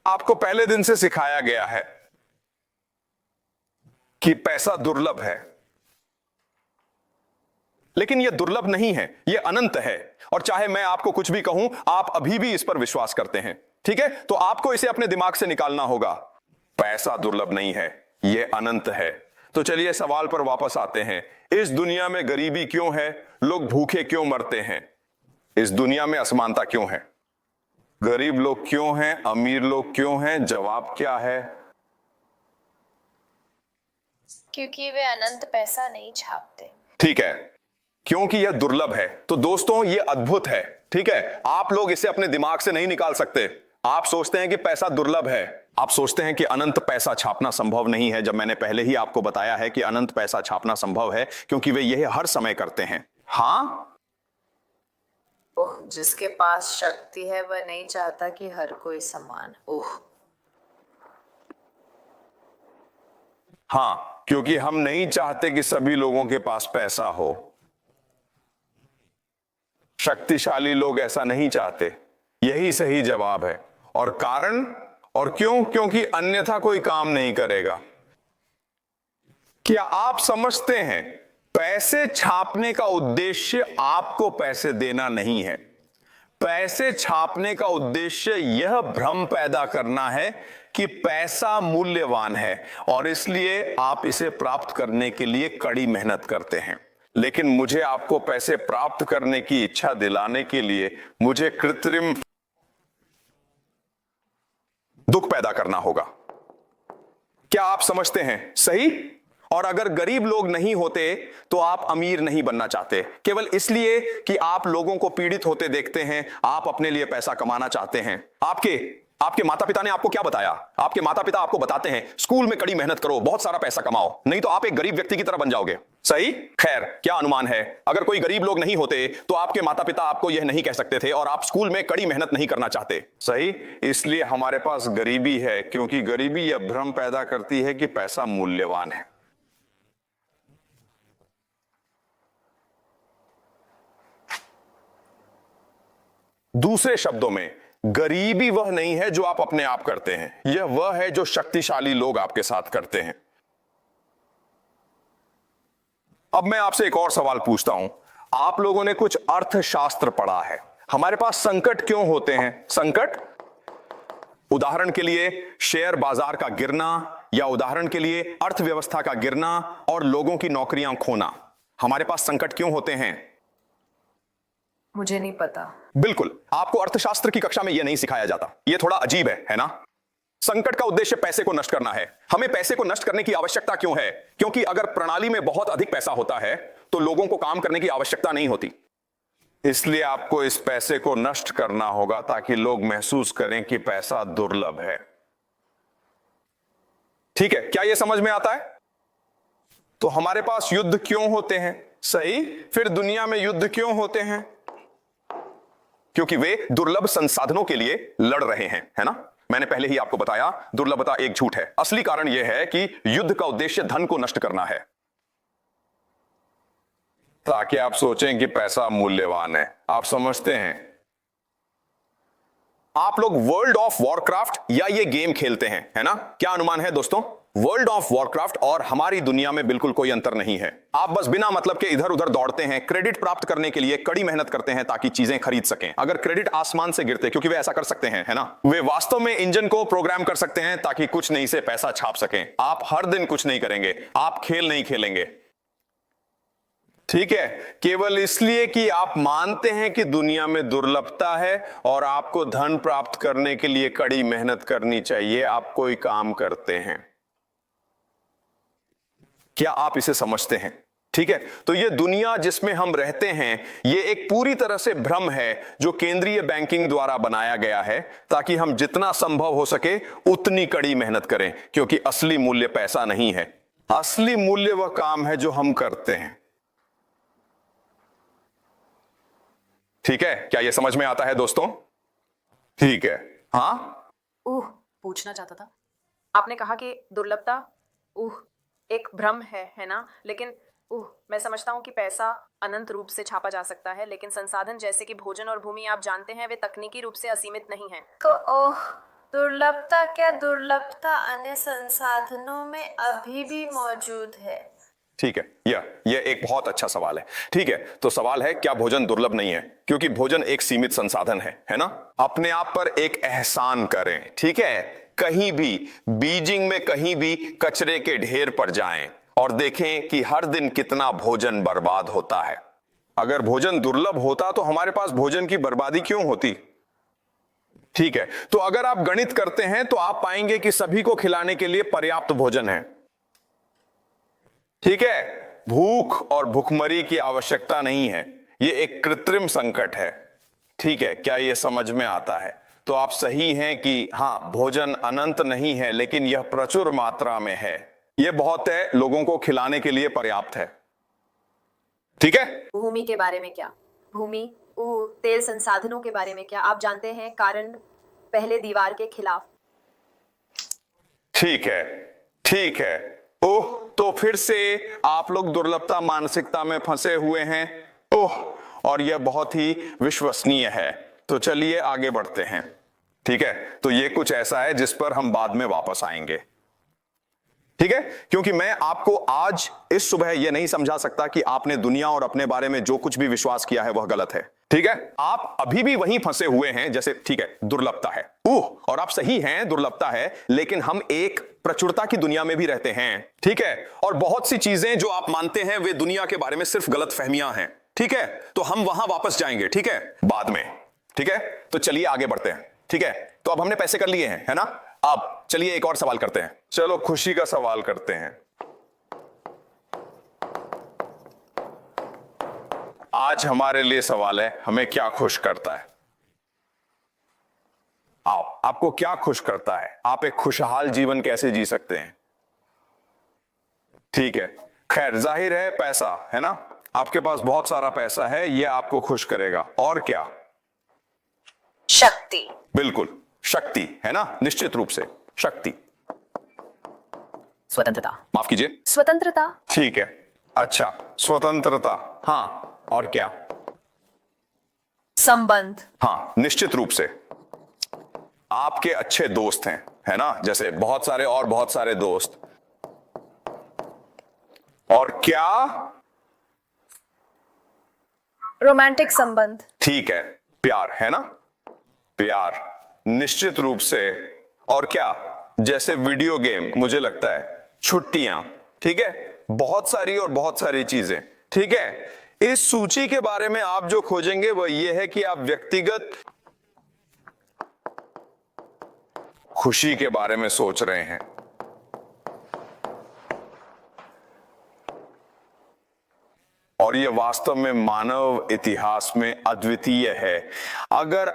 आपको पहले दिन से सिखाया गया है कि पैसा दुर्लभ है, लेकिन यह दुर्लभ नहीं है, यह अनंत है। और चाहे मैं आपको कुछ भी कहूं, आप अभी भी इस पर विश्वास करते हैं। ठीक है, तो आपको इसे अपने दिमाग से निकालना होगा। पैसा दुर्लभ नहीं है, यह अनंत है। तो चलिए सवाल पर वापस आते हैं। इस दुनिया में गरीबी क्यों है? लोग भूखे क्यों मरते हैं? इस दुनिया में असमानता क्यों है? गरीब लोग क्यों हैं? अमीर लोग क्यों हैं? जवाब क्या है? क्योंकि वे अनंत पैसा नहीं छापते। ठीक है, क्योंकि यह दुर्लभ है। तो दोस्तों यह अद्भुत है, ठीक है। आप लोग इसे अपने दिमाग से नहीं निकाल सकते। आप सोचते हैं कि पैसा दुर्लभ है, आप सोचते हैं कि अनंत पैसा छापना संभव नहीं है, जब मैंने पहले ही आपको बताया है कि अनंत पैसा छापना संभव है, क्योंकि वे यह हर समय करते हैं। हाँ, ओह, जिसके पास शक्ति है वह नहीं चाहता कि हर कोई समान। ओह, हाँ, क्योंकि हम नहीं चाहते कि सभी लोगों के पास पैसा हो। शक्तिशाली लोग ऐसा नहीं चाहते, यही सही जवाब है। और कारण और क्यों? क्योंकि अन्यथा कोई काम नहीं करेगा। क्या आप समझते हैं, पैसे छापने का उद्देश्य आपको पैसे देना नहीं है। पैसे छापने का उद्देश्य यह भ्रम पैदा करना है कि पैसा मूल्यवान है और इसलिए आप इसे प्राप्त करने के लिए कड़ी मेहनत करते हैं। लेकिन मुझे आपको पैसे प्राप्त करने की इच्छा दिलाने के लिए मुझे कृत्रिम दुख पैदा करना होगा। क्या आप समझते हैं? सही। और अगर गरीब लोग नहीं होते तो आप अमीर नहीं बनना चाहते, केवल इसलिए कि आप लोगों को पीड़ित होते देखते हैं, आप अपने लिए पैसा कमाना चाहते हैं। आपके माता पिता ने आपको क्या बताया? आपके माता पिता आपको बताते हैं स्कूल में कड़ी मेहनत करो, बहुत सारा पैसा कमाओ, नहीं तो आप एक गरीब व्यक्ति की तरह बन जाओगे। सही। खैर, क्या अनुमान है, अगर कोई गरीब लोग नहीं होते तो आपके माता पिता आपको यह नहीं कह सकते थे और आप स्कूल में कड़ी मेहनत नहीं करना चाहते। सही। इसलिए हमारे पास गरीबी है, क्योंकि गरीबी यह भ्रम पैदा करती है कि पैसा मूल्यवान है। दूसरे शब्दों में, गरीबी वह नहीं है जो आप अपने आप करते हैं, यह वह है जो शक्तिशाली लोग आपके साथ करते हैं। अब मैं आपसे एक और सवाल पूछता हूं। आप लोगों ने कुछ अर्थशास्त्र पढ़ा है। हमारे पास संकट क्यों होते हैं? संकट, उदाहरण के लिए शेयर बाजार का गिरना, या उदाहरण के लिए अर्थव्यवस्था का गिरना और लोगों की नौकरियां खोना। हमारे पास संकट क्यों होते हैं? मुझे नहीं पता। बिल्कुल, आपको अर्थशास्त्र की कक्षा में यह नहीं सिखाया जाता। यह थोड़ा अजीब है ना? संकट का उद्देश्य पैसे को नष्ट करना है। हमें पैसे को नष्ट करने की आवश्यकता क्यों है? क्योंकि अगर प्रणाली में बहुत अधिक पैसा होता है तो लोगों को काम करने की आवश्यकता नहीं होती। इसलिए आपको इस पैसे को नष्ट करना होगा ताकि लोग महसूस करें कि पैसा दुर्लभ है। ठीक है, क्या यह समझ में आता है? तो हमारे पास युद्ध क्यों होते हैं? सही। फिर दुनिया में युद्ध क्यों होते हैं? क्योंकि वे दुर्लभ संसाधनों के लिए लड़ रहे हैं, है ना? मैंने पहले ही आपको बताया, दुर्लभता एक झूठ है। असली कारण यह है कि युद्ध का उद्देश्य धन को नष्ट करना है, ताकि आप सोचें कि पैसा मूल्यवान है। आप समझते हैं? आप लोग वर्ल्ड ऑफ वॉरक्राफ्ट या ये गेम खेलते हैं, है ना? क्या अनुमान है दोस्तों? वर्ल्ड ऑफ वॉरक्राफ्ट और हमारी दुनिया में बिल्कुल कोई अंतर नहीं है। आप बस बिना मतलब के इधर उधर दौड़ते हैं, क्रेडिट प्राप्त करने के लिए कड़ी मेहनत करते हैं ताकि चीजें खरीद सकें। अगर क्रेडिट आसमान से गिरते, क्योंकि वे ऐसा कर सकते हैं, है ना? वे वास्तव में इंजन को प्रोग्राम कर सकते हैं ताकि कुछ नहीं से पैसा छाप सकें। आप हर दिन कुछ नहीं करेंगे, आप खेल नहीं खेलेंगे, ठीक है? केवल इसलिए कि आप मानते हैं कि दुनिया में दुर्लभता है और आपको धन प्राप्त करने के लिए कड़ी मेहनत करनी चाहिए, आप कोई काम करते हैं। क्या आप इसे समझते हैं? ठीक है, तो ये दुनिया जिसमें हम रहते हैं, ये एक पूरी तरह से भ्रम है जो केंद्रीय बैंकिंग द्वारा बनाया गया है ताकि हम जितना संभव हो सके उतनी कड़ी मेहनत करें, क्योंकि असली मूल्य पैसा नहीं है। असली मूल्य वह काम है जो हम करते हैं। ठीक है, क्या यह समझ में आता है दोस्तों? ठीक है। हाँ, पूछना चाहता था, आपने कहा कि दुर्लभता एक भ्रम है ना? लेकिन मैं समझता हूँ कि पैसा अनंत रूप से छापा जा सकता है, लेकिन संसाधन जैसे कि भोजन और भूमि, आप जानते हैं, वे तकनीकी रूप से असीमित नहीं हैं। तो दुर्लभता अन्य संसाधनों में अभी भी मौजूद है। ठीक है, यह एक बहुत अच्छा सवाल है। ठीक है, तो सवाल है क्या भोजन दुर्लभ नहीं है? क्योंकि भोजन एक सीमित संसाधन है ना? अपने आप पर एक एहसान करें, ठीक है? कहीं भी बीजिंग में कहीं भी कचरे के ढेर पर जाएं और देखें कि हर दिन कितना भोजन बर्बाद होता है। अगर भोजन दुर्लभ होता तो हमारे पास भोजन की बर्बादी क्यों होती? ठीक है, तो अगर आप गणित करते हैं तो आप पाएंगे कि सभी को खिलाने के लिए पर्याप्त भोजन है। ठीक है, भूख और भुखमरी की आवश्यकता नहीं है, यह एक कृत्रिम संकट है। ठीक है, क्या यह समझ में आता है? तो आप सही हैं कि हां, भोजन अनंत नहीं है, लेकिन यह प्रचुर मात्रा में है। यह बहुत है, लोगों को खिलाने के लिए पर्याप्त है। ठीक है, भूमि के बारे में क्या? भूमि, तेल संसाधनों के बारे में क्या? आप जानते हैं कारण पहले दीवार के खिलाफ। ठीक है, ठीक है। ओह, तो फिर से आप लोग दुर्लभता मानसिकता में फंसे हुए हैं। ओह, और यह बहुत ही विश्वसनीय है। तो चलिए आगे बढ़ते हैं। ठीक है, तो यह कुछ ऐसा है जिस पर हम बाद में वापस आएंगे। ठीक है, क्योंकि मैं आपको आज इस सुबह यह नहीं समझा सकता कि आपने दुनिया और अपने बारे में जो कुछ भी विश्वास किया है वह गलत है। ठीक है, आप अभी भी वहीं फंसे हुए हैं जैसे, ठीक है, दुर्लभता है। और आप सही हैं, दुर्लभता है, लेकिन हम एक प्रचुरता की दुनिया में भी रहते हैं। ठीक है, और बहुत सी चीजें जो आप मानते हैं वे दुनिया के बारे में सिर्फ गलत फहमियां हैं। ठीक है, तो हम वहां वापस जाएंगे, ठीक है, बाद में। ठीक है, तो चलिए आगे बढ़ते हैं। ठीक है, तो अब हमने पैसे कर लिए हैं, है ना? अब चलिए एक और सवाल करते हैं। चलो खुशी का सवाल करते हैं। आज हमारे लिए सवाल है, हमें क्या खुश करता है? आपको क्या खुश करता है? आप एक खुशहाल जीवन कैसे जी सकते हैं? ठीक है, खैर जाहिर है पैसा, है ना? आपके पास बहुत सारा पैसा है, यह आपको खुश करेगा। और क्या? शक्ति। बिल्कुल, शक्ति, है ना? निश्चित रूप से शक्ति। स्वतंत्रता। माफ कीजिए, स्वतंत्रता। ठीक है, अच्छा, स्वतंत्रता। हाँ, और क्या? संबंध। हाँ, निश्चित रूप से आपके अच्छे दोस्त हैं, है ना? जैसे बहुत सारे और बहुत सारे दोस्त। और क्या? रोमांटिक संबंध। ठीक है, प्यार, है ना? प्यार, निश्चित रूप से। और क्या? जैसे वीडियो गेम, मुझे लगता है छुट्टियां। ठीक है, बहुत सारी और बहुत सारी चीजें। ठीक है, इस सूची के बारे में आप जो खोजेंगे वह यह है कि आप व्यक्तिगत खुशी के बारे में सोच रहे हैं। और यह वास्तव में मानव इतिहास में अद्वितीय है। अगर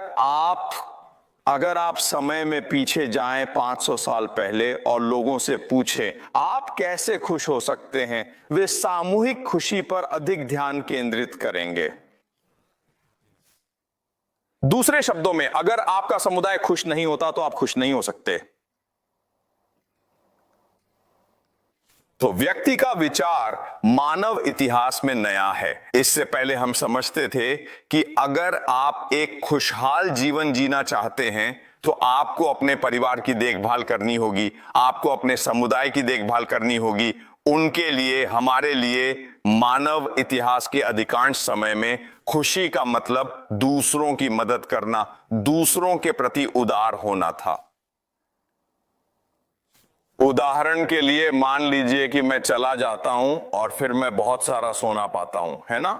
आप समय में पीछे जाएं 500 साल पहले और लोगों से पूछें आप कैसे खुश हो सकते हैं, वे सामूहिक खुशी पर अधिक ध्यान केंद्रित करेंगे। दूसरे शब्दों में, अगर आपका समुदाय खुश नहीं होता तो आप खुश नहीं हो सकते। तो व्यक्ति का विचार मानव इतिहास में नया है। इससे पहले हम समझते थे कि अगर आप एक खुशहाल जीवन जीना चाहते हैं तो आपको अपने परिवार की देखभाल करनी होगी, आपको अपने समुदाय की देखभाल करनी होगी। उनके लिए, हमारे लिए मानव इतिहास के अधिकांश समय में खुशी का मतलब दूसरों की मदद करना, दूसरों के प्रति उदार होना था। उदाहरण के लिए मान लीजिए कि मैं चला जाता हूं और फिर मैं बहुत सारा सोना पाता हूं, है ना?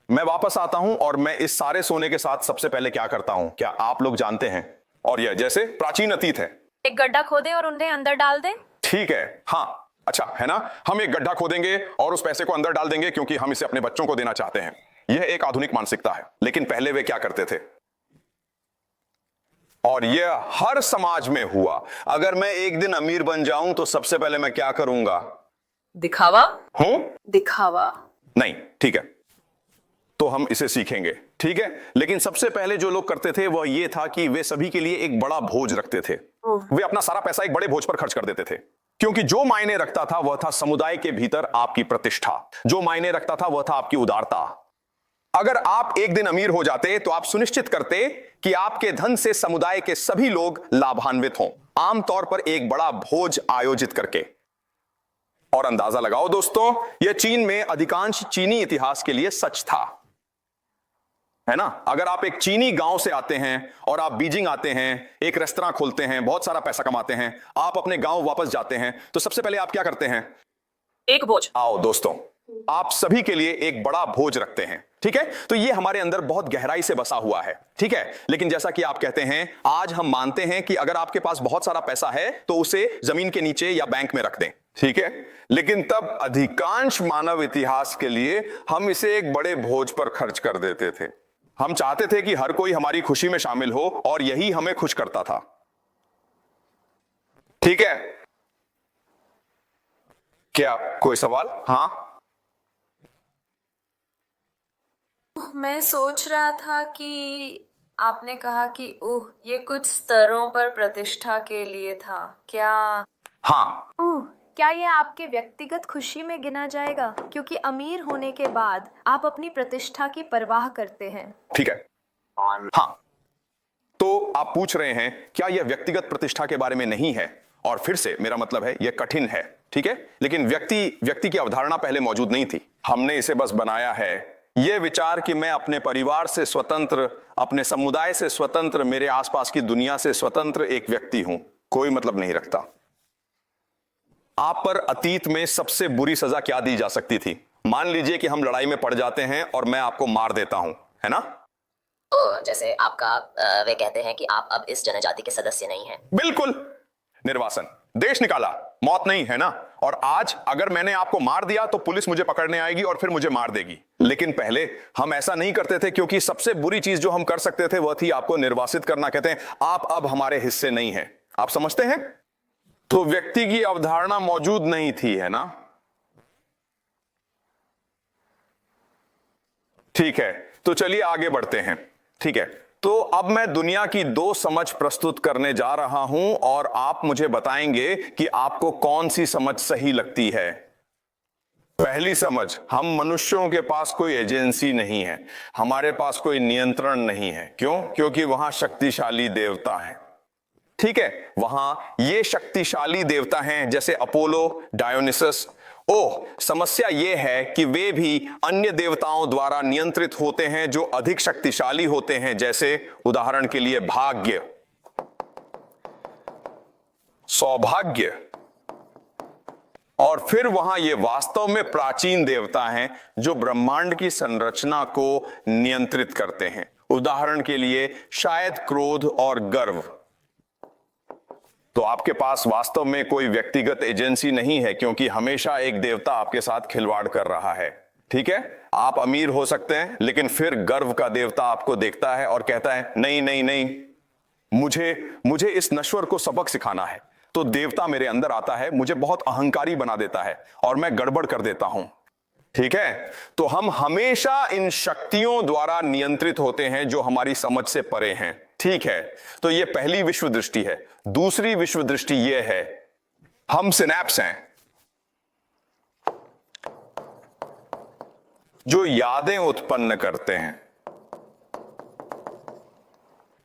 मैं वापस आता हूं और मैं इस सारे सोने के साथ सबसे पहले क्या करता हूं, क्या आप लोग जानते हैं? और यह जैसे प्राचीन अतीत है, एक गड्ढा खोदें और उन्हें अंदर डाल दें। ठीक है, हाँ, अच्छा, है ना? हम एक गड्ढा खोदेंगे और उस पैसे को अंदर डाल देंगे क्योंकि हम इसे अपने बच्चों को देना चाहते हैं। यह एक आधुनिक मानसिकता है, लेकिन पहले वे क्या करते थे? और यह हर समाज में हुआ। अगर मैं एक दिन अमीर बन जाऊं तो सबसे पहले मैं क्या करूंगा? दिखावा। हूं? दिखावा नहीं, ठीक है, तो हम इसे सीखेंगे, ठीक है? लेकिन सबसे पहले जो लोग करते थे वह यह था कि वे सभी के लिए एक बड़ा भोज रखते थे। वे अपना सारा पैसा एक बड़े भोज पर खर्च कर देते थे, क्योंकि जो मायने रखता था वह था समुदाय के भीतर आपकी प्रतिष्ठा, जो मायने रखता था वह था आपकी उदारता। अगर आप एक दिन अमीर हो जाते तो आप सुनिश्चित करते कि आपके धन से समुदाय के सभी लोग लाभान्वित हों। आमतौर पर एक बड़ा भोज आयोजित करके। और अंदाजा लगाओ दोस्तों, यह चीन में अधिकांश चीनी इतिहास के लिए सच था, है ना। अगर आप एक चीनी गांव से आते हैं और आप बीजिंग आते हैं, एक रेस्तरां खोलते हैं, बहुत सारा पैसा कमाते हैं, आप अपने गांव वापस जाते हैं, तो सबसे पहले आप क्या करते हैं? एक भोज। आओ दोस्तों, आप सभी के लिए एक बड़ा भोज रखते हैं, ठीक है। तो ये हमारे अंदर बहुत गहराई से बसा हुआ है, ठीक है। लेकिन जैसा कि आप कहते हैं, आज हम मानते हैं कि अगर आपके पास बहुत सारा पैसा है तो उसे जमीन के नीचे या बैंक में रख दें, ठीक है। लेकिन तब अधिकांश मानव इतिहास के लिए हम इसे एक बड़े भोज पर खर्च कर देते थे। हम चाहते थे कि हर कोई हमारी खुशी में शामिल हो और यही हमें खुश करता था, ठीक है। क्या कोई सवाल? हाँ, मैं सोच रहा था कि आपने कहा कि ओह ये कुछ स्तरों पर प्रतिष्ठा के लिए था, क्या? हाँ, क्या यह आपके व्यक्तिगत खुशी में गिना जाएगा? क्योंकि अमीर होने के बाद आप अपनी प्रतिष्ठा की परवाह करते हैं। ठीक है। हाँ, तो आप पूछ रहे हैं क्या यह व्यक्तिगत प्रतिष्ठा के बारे में नहीं है? और फिर से मेरा मतलब है यह कठिन है, ठीक है। लेकिन व्यक्ति की अवधारणा पहले मौजूद नहीं थी, हमने इसे बस बनाया है। यह विचार कि मैं अपने परिवार से स्वतंत्र, अपने समुदाय से स्वतंत्र, मेरे आसपास की दुनिया से स्वतंत्र एक व्यक्ति हूं, कोई मतलब नहीं रखता। आप पर अतीत में सबसे बुरी सजा क्या दी जा सकती थी? मान लीजिए कि हम लड़ाई में पड़ जाते हैं और मैं आपको मार देता हूं, है ना। जैसे आपका वे कहते हैं कि आप अब इस जनजाति के सदस्य नहीं हैं। बिल्कुल, निर्वासन, देश निकाला, मौत नहीं, है ना। और आज अगर मैंने आपको मार दिया तो पुलिस मुझे पकड़ने आएगी और फिर मुझे मार देगी। लेकिन पहले हम ऐसा नहीं करते थे, क्योंकि सबसे बुरी चीज जो हम कर सकते थे वह थी आपको निर्वासित करना। कहते हैं आप अब हमारे हिस्से नहीं हैं। आप समझते हैं? तो व्यक्ति की अवधारणा मौजूद नहीं थी, है ना। ठीक है, तो चलिए आगे बढ़ते हैं, ठीक है। तो अब मैं दुनिया की दो समझ प्रस्तुत करने जा रहा हूं और आप मुझे बताएंगे कि आपको कौन सी समझ सही लगती है। पहली समझ, हम मनुष्यों के पास कोई एजेंसी नहीं है, हमारे पास कोई नियंत्रण नहीं है। क्यों? क्योंकि वहां शक्तिशाली देवता हैं, ठीक है। वहां ये शक्तिशाली देवता हैं जैसे अपोलो, डायोनिसस। समस्या यह है कि वे भी अन्य देवताओं द्वारा नियंत्रित होते हैं जो अधिक शक्तिशाली होते हैं, जैसे उदाहरण के लिए भाग्य, सौभाग्य। और फिर वहां ये वास्तव में प्राचीन देवता हैं जो ब्रह्मांड की संरचना को नियंत्रित करते हैं। उदाहरण के लिए शायद क्रोध और गर्व। तो आपके पास वास्तव में कोई व्यक्तिगत एजेंसी नहीं है, क्योंकि हमेशा एक देवता आपके साथ खिलवाड़ कर रहा है, ठीक है। आप अमीर हो सकते हैं, लेकिन फिर गर्व का देवता आपको देखता है और कहता है नहीं नहीं नहीं, मुझे इस नश्वर को सबक सिखाना है। तो देवता मेरे अंदर आता है, मुझे बहुत अहंकारी बना देता है और मैं गड़बड़ कर देता हूं, ठीक है। तो हम हमेशा इन शक्तियों द्वारा नियंत्रित होते हैं जो हमारी समझ से परे हैं, ठीक है। तो यह पहली विश्व दृष्टि है। दूसरी विश्व दृष्टि यह है, हम सिनैप्स हैं जो यादें उत्पन्न करते हैं,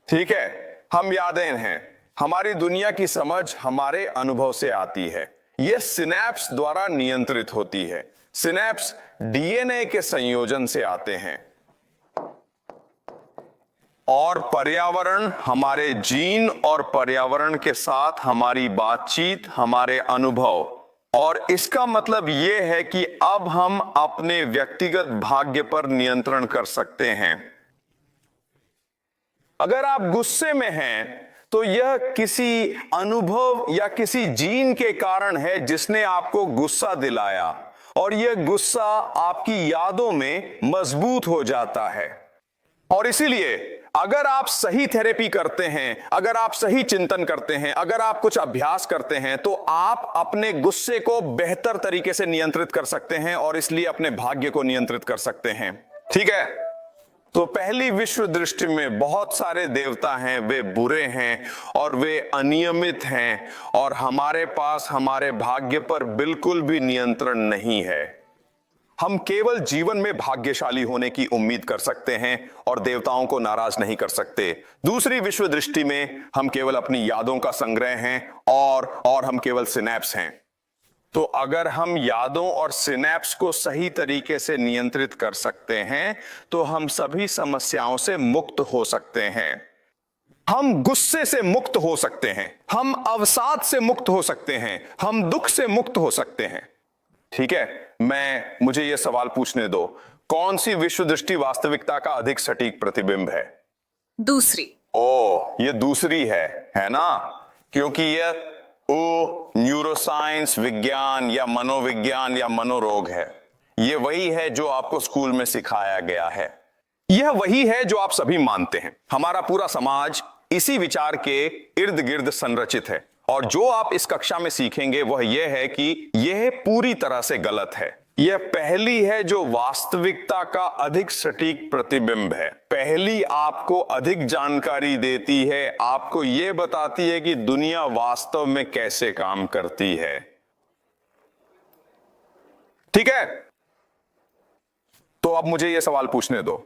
ठीक है। हम यादें हैं, हमारी दुनिया की समझ हमारे अनुभव से आती है। यह सिनैप्स द्वारा नियंत्रित होती है। सिनैप्स डीएनए के संयोजन से आते हैं और पर्यावरण, हमारे जीन और पर्यावरण के साथ हमारी बातचीत, हमारे अनुभव। और इसका मतलब यह है कि अब हम अपने व्यक्तिगत भाग्य पर नियंत्रण कर सकते हैं। अगर आप गुस्से में हैं तो यह किसी अनुभव या किसी जीन के कारण है जिसने आपको गुस्सा दिलाया, और यह गुस्सा आपकी यादों में मजबूत हो जाता है। और इसीलिए अगर आप सही थेरेपी करते हैं, अगर आप सही चिंतन करते हैं, अगर आप कुछ अभ्यास करते हैं, तो आप अपने गुस्से को बेहतर तरीके से नियंत्रित कर सकते हैं और इसलिए अपने भाग्य को नियंत्रित कर सकते हैं, ठीक है। तो पहली विश्व दृष्टि में बहुत सारे देवता हैं, वे बुरे हैं और वे अनियमित हैं, और हमारे पास हमारे भाग्य पर बिल्कुल भी नियंत्रण नहीं है। हम केवल जीवन में भाग्यशाली होने की उम्मीद कर सकते हैं और देवताओं को नाराज नहीं कर सकते। दूसरी विश्व दृष्टि में हम केवल अपनी यादों का संग्रह हैं और हम केवल सिनैप्स हैं। तो अगर हम यादों और सिनैप्स को सही तरीके से नियंत्रित कर सकते हैं तो हम सभी समस्याओं से मुक्त हो सकते हैं। हम गुस्से से मुक्त हो सकते हैं, हम अवसाद से मुक्त हो सकते हैं, हम दुख से मुक्त हो सकते हैं। ठीक है, मुझे यह सवाल पूछने दो, कौन सी विश्व दृष्टि वास्तविकता का अधिक सटीक प्रतिबिंब है? दूसरी। ये दूसरी है ना? क्योंकि यह न्यूरोसाइंस, विज्ञान या मनोविज्ञान या मनोरोग है। यह वही है जो आपको स्कूल में सिखाया गया है, यह वही है जो आप सभी मानते हैं। हमारा पूरा समाज इसी विचार के इर्द गिर्द संरचित है और जो आप इस कक्षा में सीखेंगे वह यह है कि यह पूरी तरह से गलत है। यह पहली है जो वास्तविकता का अधिक सटीक प्रतिबिंब है। पहली आपको अधिक जानकारी देती है, आपको यह बताती है कि दुनिया वास्तव में कैसे काम करती है। ठीक है, तो अब मुझे यह सवाल पूछने दो,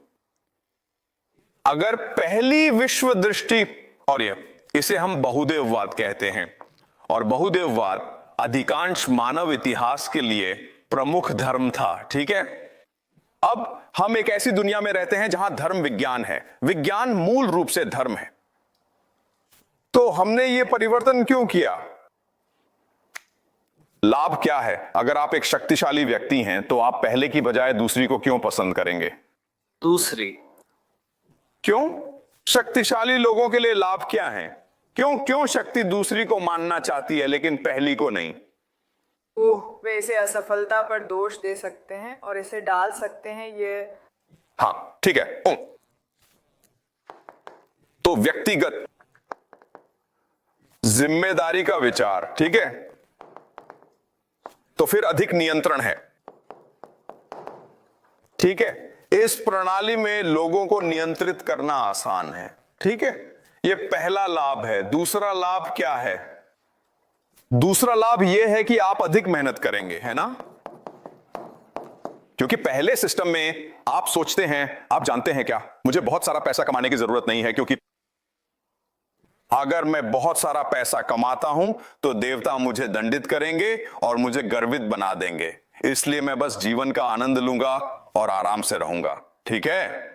अगर पहली विश्व दृष्टि, और इसे हम बहुदेववाद कहते हैं, और बहुदेववाद अधिकांश मानव इतिहास के लिए प्रमुख धर्म था। ठीक है, अब हम एक ऐसी दुनिया में रहते हैं जहां धर्म विज्ञान है, विज्ञान मूल रूप से धर्म है। तो हमने ये परिवर्तन क्यों किया? लाभ क्या है? अगर आप एक शक्तिशाली व्यक्ति हैं तो आप पहले की बजाय दूसरी को क्यों पसंद करेंगे? दूसरी। क्यों? शक्तिशाली लोगों के लिए लाभ क्या है? क्यों शक्ति दूसरी को मानना चाहती है लेकिन पहली को नहीं? वे इसे असफलता पर दोष दे सकते हैं और इसे डाल सकते हैं। ये हाँ, ठीक है। तो व्यक्तिगत जिम्मेदारी का विचार, ठीक है, तो फिर अधिक नियंत्रण है। ठीक है, इस प्रणाली में लोगों को नियंत्रित करना आसान है। ठीक है, यह पहला लाभ है। दूसरा लाभ क्या है? दूसरा लाभ यह है कि आप अधिक मेहनत करेंगे, है ना? क्योंकि पहले सिस्टम में आप सोचते हैं, आप जानते हैं क्या, मुझे बहुत सारा पैसा कमाने की जरूरत नहीं है, क्योंकि अगर मैं बहुत सारा पैसा कमाता हूं तो देवता मुझे दंडित करेंगे और मुझे गर्वित बना देंगे, इसलिए मैं बस जीवन का आनंद लूंगा और आराम से रहूंगा। ठीक है,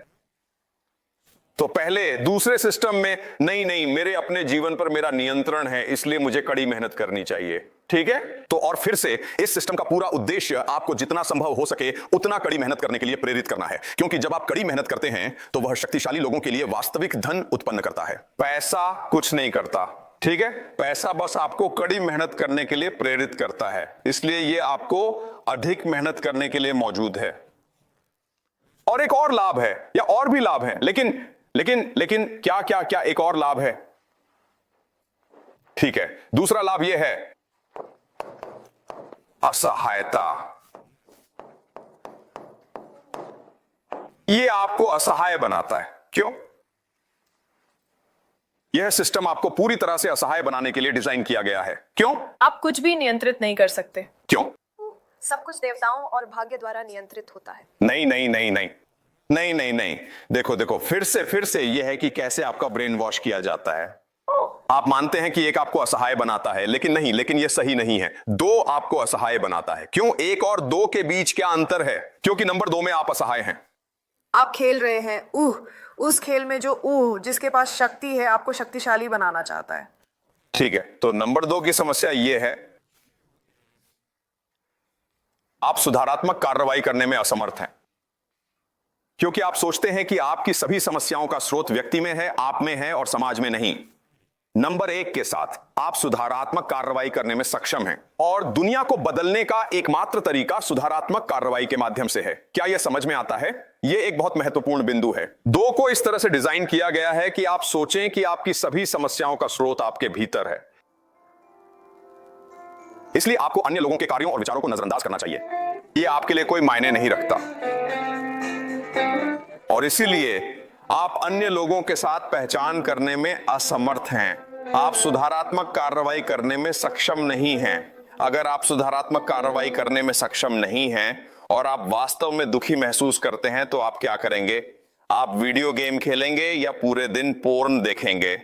तो पहले दूसरे सिस्टम में नहीं, मेरे अपने जीवन पर मेरा नियंत्रण है, इसलिए मुझे कड़ी मेहनत करनी चाहिए। ठीक है, तो और फिर से इस सिस्टम का पूरा उद्देश्य आपको जितना संभव हो सके उतना कड़ी मेहनत करने के लिए प्रेरित करना है, क्योंकि जब आप कड़ी मेहनत करते हैं तो वह शक्तिशाली लोगों के लिए वास्तविक धन उत्पन्न करता है। पैसा कुछ नहीं करता। ठीक है, पैसा बस आपको कड़ी मेहनत करने के लिए प्रेरित करता है, इसलिए यह आपको अधिक मेहनत करने के लिए मौजूद है। और एक और लाभ है, या और भी लाभ है, लेकिन क्या एक और लाभ है? ठीक है, दूसरा लाभ यह है असहायता। यह आपको असहाय बनाता है। क्यों? यह सिस्टम आपको पूरी तरह से असहाय बनाने के लिए डिजाइन किया गया है। क्यों? आप कुछ भी नियंत्रित नहीं कर सकते। क्यों? सब कुछ देवताओं और भाग्य द्वारा नियंत्रित होता है। नहीं। देखो, फिर से यह है कि कैसे आपका ब्रेन वॉश किया जाता है। आप मानते हैं कि एक आपको असहाय बनाता है, लेकिन यह सही नहीं है। दो आपको असहाय बनाता है। क्यों? एक और दो के बीच क्या अंतर है? क्योंकि नंबर 2 में आप असहाय हैं। आप खेल रहे हैं उस खेल में जो जिसके पास शक्ति है आपको शक्तिशाली बनाना चाहता है। ठीक है, तो नंबर 2 की समस्या यह है, आप सुधारात्मक कार्रवाई करने में असमर्थ हैं, क्योंकि आप सोचते हैं कि आपकी सभी समस्याओं का स्रोत व्यक्ति में है, आप में है और समाज में नहीं। नंबर 1 के साथ आप सुधारात्मक कार्रवाई करने में सक्षम हैं और दुनिया को बदलने का एकमात्र तरीका सुधारात्मक कार्रवाई के माध्यम से है। क्या यह समझ में आता है? यह एक बहुत महत्वपूर्ण बिंदु है। 2 को इस तरह से डिजाइन किया गया है कि आप सोचें कि आपकी सभी समस्याओं का स्रोत आपके भीतर है, इसलिए आपको अन्य लोगों के कार्यों और विचारों को नजरअंदाज करना चाहिए। यह आपके लिए कोई मायने नहीं रखता और इसीलिए आप अन्य लोगों के साथ पहचान करने में असमर्थ हैं। आप सुधारात्मक कार्रवाई करने में सक्षम नहीं हैं। अगर आप सुधारात्मक कार्रवाई करने में सक्षम नहीं हैं और आप वास्तव में दुखी महसूस करते हैं तो आप क्या करेंगे? आप वीडियो गेम खेलेंगे या पूरे दिन पोर्न देखेंगे?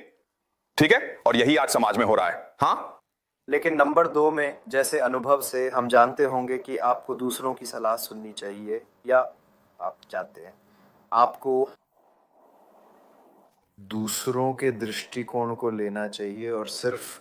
ठीक है, और यही आज समाज में हो रहा है। हाँ, लेकिन नंबर 2 में जैसे अनुभव से हम जानते होंगे कि आपको दूसरों की सलाह सुननी चाहिए, या आप चाहते हैं आपको दूसरों के दृष्टिकोण को लेना चाहिए और सिर्फ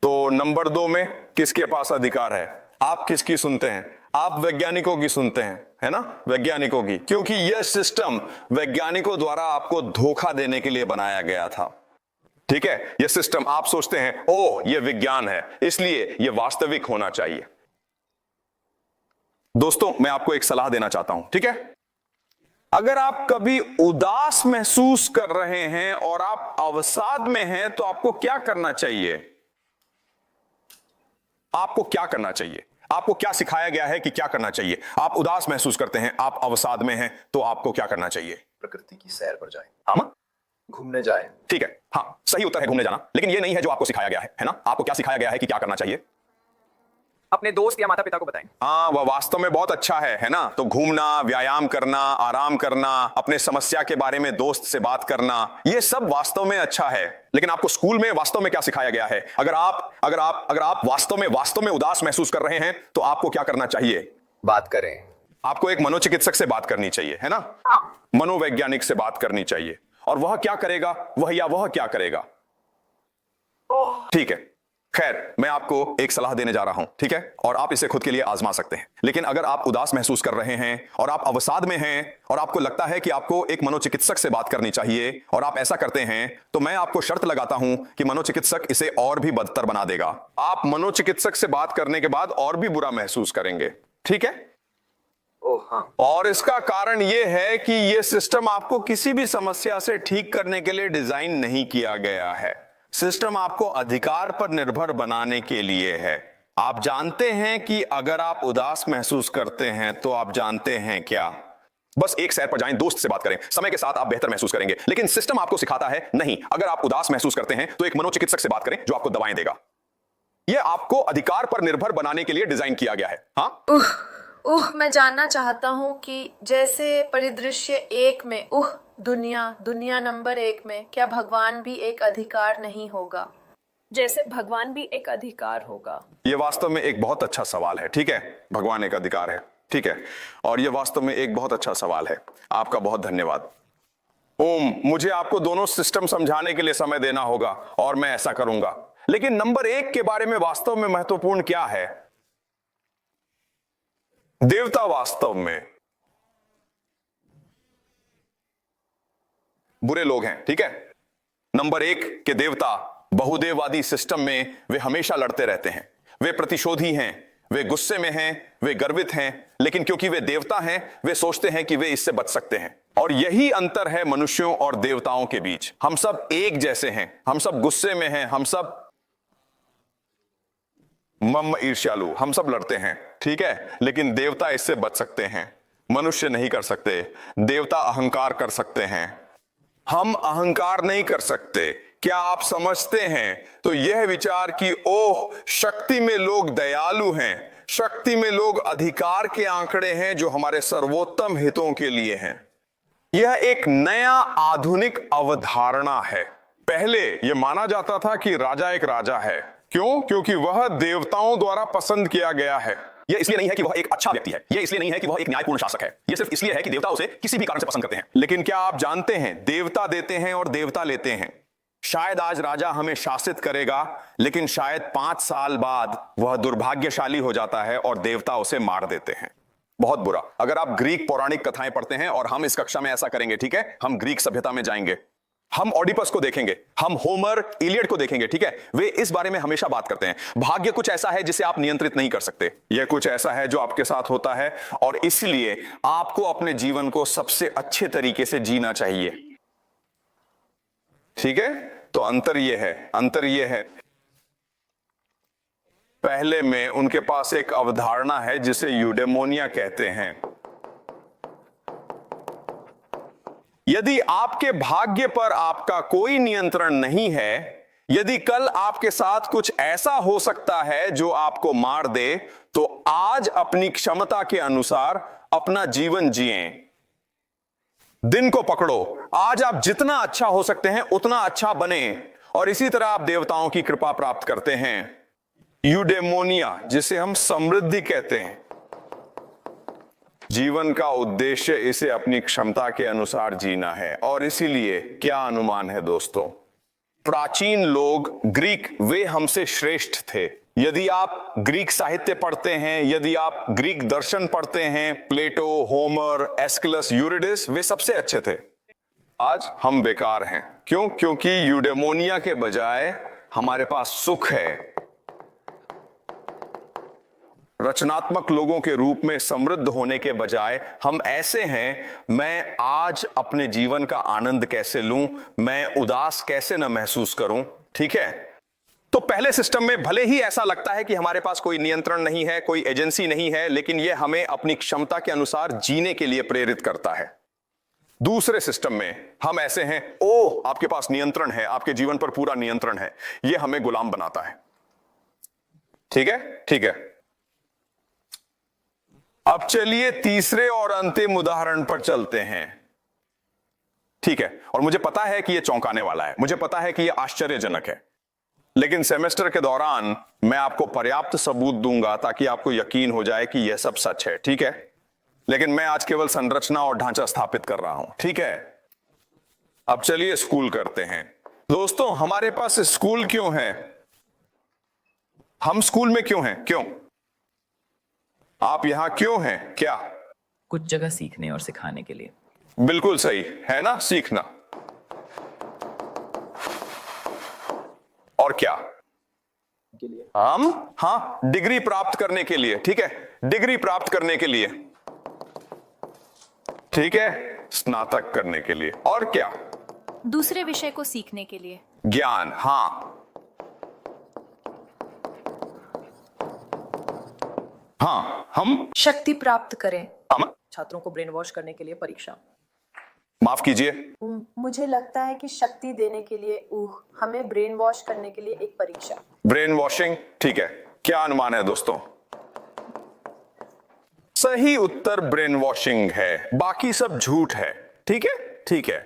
तो नंबर 2 में किसके पास अधिकार है? आप किसकी सुनते हैं? आप वैज्ञानिकों की सुनते हैं, है ना? वैज्ञानिकों की, क्योंकि यह सिस्टम वैज्ञानिकों द्वारा आपको धोखा देने के लिए बनाया गया था। ठीक है, यह सिस्टम, आप सोचते हैं ओह यह विज्ञान है इसलिए यह वास्तविक होना चाहिए। दोस्तों, मैं आपको एक सलाह देना चाहता हूं, ठीक है? अगर आप कभी उदास महसूस कर रहे हैं और आप अवसाद में हैं तो आपको क्या करना चाहिए? आपको क्या करना चाहिए? आपको क्या सिखाया गया है कि क्या करना चाहिए? आप उदास महसूस करते हैं, आप अवसाद में हैं, तो आपको क्या करना चाहिए? प्रकृति की सैर पर जाएं, हाँ, घूमने जाएं। ठीक है, हाँ, सही उत्तर है घूमने जाना, लेकिन ये नहीं है जो आपको सिखाया गया है ना? आपको क्या सिखाया गया है कि क्या करना चाहिए? अपने दोस्त या माता पिता को बताएं। हाँ, वह वास्तव में बहुत अच्छा है ना? तो घूमना, व्यायाम करना, आराम करना, अपने समस्या के बारे में दोस्त से बात करना, ये सब वास्तव में अच्छा है। लेकिन आपको स्कूल में वास्तव में क्या सिखाया गया है? अगर आप वास्तव में उदास महसूस कर रहे हैं तो आपको क्या करना चाहिए? बात करें। आपको एक मनोचिकित्सक से बात करनी चाहिए, है ना? मनोवैज्ञानिक से बात करनी चाहिए। और वह क्या करेगा? वह क्या करेगा? ठीक है, खैर, मैं आपको एक सलाह देने जा रहा हूं, ठीक है? और आप इसे खुद के लिए आजमा सकते हैं। लेकिन अगर आप उदास महसूस कर रहे हैं और आप अवसाद में हैं और आपको लगता है कि आपको एक मनोचिकित्सक से बात करनी चाहिए और आप ऐसा करते हैं, तो मैं आपको शर्त लगाता हूं कि मनोचिकित्सक इसे और भी बदतर बना देगा। आप मनोचिकित्सक से बात करने के बाद और भी बुरा महसूस करेंगे, ठीक है? और इसका कारण यह है कि यह सिस्टम आपको किसी भी समस्या से ठीक करने के लिए डिजाइन नहीं किया गया है। सिस्टम आपको अधिकार पर निर्भर बनाने के लिए है। आप जानते हैं कि अगर आप उदास महसूस करते हैं तो आप जानते हैं क्या? बस एक सैर पर जाएं, दोस्त से बात करें, समय के साथ आप बेहतर महसूस करेंगे। लेकिन सिस्टम आपको सिखाता है नहीं, अगर आप उदास महसूस करते हैं तो एक मनोचिकित्सक से बात करें जो आपको दवाएं देगा। यह आपको अधिकार पर निर्भर बनाने के लिए डिजाइन किया गया है। हाँ, मैं जानना चाहता हूँ कि जैसे परिदृश्य 1 में दुनिया नंबर 1 में क्या भगवान भी एक अधिकार नहीं होगा? जैसे भगवान भी एक अधिकार होगा। यह वास्तव में एक बहुत अच्छा सवाल है, ठीक है? भगवान एक अधिकार है, ठीक है? और यह वास्तव में एक बहुत अच्छा सवाल है। आपका बहुत धन्यवाद। ओम, मुझे आपको दोनों सिस्टम समझाने के लिए समय देना होगा और मैं ऐसा करूंगा। लेकिन नंबर 1 के बारे में वास्तव में महत्वपूर्ण क्या है? देवता वास्तव में बुरे लोग हैं, ठीक है? नंबर 1 के देवता बहुदेववादी सिस्टम में वे हमेशा लड़ते रहते हैं। वे प्रतिशोधी हैं, वे गुस्से में हैं, वे गर्वित हैं, लेकिन क्योंकि वे देवता हैं वे सोचते हैं कि वे इससे बच सकते हैं। और यही अंतर है मनुष्यों और देवताओं के बीच। हम सब एक जैसे हैं, हम सब गुस्से में हैं, हम सब ईर्ष्यालु, हम सब लड़ते हैं, ठीक है? लेकिन देवता इससे बच सकते हैं, मनुष्य नहीं कर सकते। देवता अहंकार कर सकते हैं, हम अहंकार नहीं कर सकते। क्या आप समझते हैं? तो यह विचार कि ओह, शक्ति में लोग दयालु हैं, शक्ति में लोग अधिकार के आंकड़े हैं जो हमारे सर्वोत्तम हितों के लिए हैं, यह एक नया आधुनिक अवधारणा है। पहले यह माना जाता था कि राजा एक राजा है। क्यों? क्योंकि वह देवताओं द्वारा पसंद किया गया है। यह इसलिए नहीं है कि वह एक अच्छा व्यक्ति है, यह इसलिए नहीं है कि वह एक न्यायपूर्ण शासक है, यह सिर्फ इसलिए है कि देवता उसे किसी भी कारण से पसंद करते हैं। लेकिन क्या आप जानते हैं, देवता देते हैं और देवता लेते हैं। शायद आज राजा हमें शासित करेगा, लेकिन शायद 5 साल बाद वह दुर्भाग्यशाली हो जाता है और देवता उसे मार देते हैं। बहुत बुरा। अगर आप ग्रीक पौराणिक कथाएं पढ़ते हैं, और हम इस कक्षा में ऐसा करेंगे, ठीक है? हम ग्रीक सभ्यता में जाएंगे, हम ओडिपस को देखेंगे, हम होमर, इलियड को देखेंगे, ठीक है? वे इस बारे में हमेशा बात करते हैं। भाग्य कुछ ऐसा है जिसे आप नियंत्रित नहीं कर सकते। यह कुछ ऐसा है जो आपके साथ होता है, और इसलिए आपको अपने जीवन को सबसे अच्छे तरीके से जीना चाहिए, ठीक है? तो अंतर यह है, पहले में उनके पास एक अवधारणा है जिसे यूडेमोनिया कहते हैं। यदि आपके भाग्य पर आपका कोई नियंत्रण नहीं है, यदि कल आपके साथ कुछ ऐसा हो सकता है जो आपको मार दे, तो आज अपनी क्षमता के अनुसार अपना जीवन जिएं। दिन को पकड़ो। आज आप जितना अच्छा हो सकते हैं उतना अच्छा बने, और इसी तरह आप देवताओं की कृपा प्राप्त करते हैं। यूडेमोनिया, जिसे हम समृद्धि कहते हैं, जीवन का उद्देश्य इसे अपनी क्षमता के अनुसार जीना है। और इसीलिए क्या अनुमान है दोस्तों, प्राचीन लोग ग्रीक, वे हमसे श्रेष्ठ थे। यदि आप ग्रीक साहित्य पढ़ते हैं, यदि आप ग्रीक दर्शन पढ़ते हैं, प्लेटो, होमर, एस्किलस, यूरिडिस, वे सबसे अच्छे थे। आज हम बेकार हैं। क्यों? क्योंकि यूडेमोनिया के बजाय हमारे पास सुख है। रचनात्मक लोगों के रूप में समृद्ध होने के बजाय हम ऐसे हैं, मैं आज अपने जीवन का आनंद कैसे लूं, मैं उदास कैसे न महसूस करूं। ठीक है, तो पहले सिस्टम में भले ही ऐसा लगता है कि हमारे पास कोई नियंत्रण नहीं है, कोई एजेंसी नहीं है, लेकिन यह हमें अपनी क्षमता के अनुसार जीने के लिए प्रेरित करता है। दूसरे सिस्टम में हम ऐसे हैं, ओ आपके पास नियंत्रण है, आपके जीवन पर पूरा नियंत्रण है, यह हमें गुलाम बनाता है। ठीक है, ठीक है। अब चलिए तीसरे और अंतिम उदाहरण पर चलते हैं। ठीक है, और मुझे पता है कि यह चौंकाने वाला है, मुझे पता है कि यह आश्चर्यजनक है, लेकिन सेमेस्टर के दौरान मैं आपको पर्याप्त सबूत दूंगा ताकि आपको यकीन हो जाए कि यह सब सच है। ठीक है, लेकिन मैं आज केवल संरचना और ढांचा स्थापित कर रहा हूं। ठीक है, अब चलिए स्कूल करते हैं। दोस्तों, हमारे पास स्कूल क्यों है? हम स्कूल में क्यों हैं? क्यों आप यहां क्यों हैं? क्या? कुछ जगह सीखने और सिखाने के लिए। बिल्कुल सही है ना, सीखना। और क्या? डिग्री प्राप्त करने के लिए। ठीक है, डिग्री प्राप्त करने के लिए। ठीक है, स्नातक करने के लिए। और क्या? दूसरे विषय को सीखने के लिए। ज्ञान। हम शक्ति प्राप्त करें। छात्रों को ब्रेन वॉश करने के लिए परीक्षा। माफ कीजिए, मुझे लगता है कि शक्ति देने के लिए हमें ब्रेन वॉश करने के लिए एक परीक्षा। Brain washing. ठीक है, क्या अनुमान है दोस्तों? सही उत्तर ब्रेन वॉशिंग है, बाकी सब झूठ है। ठीक है, ठीक है।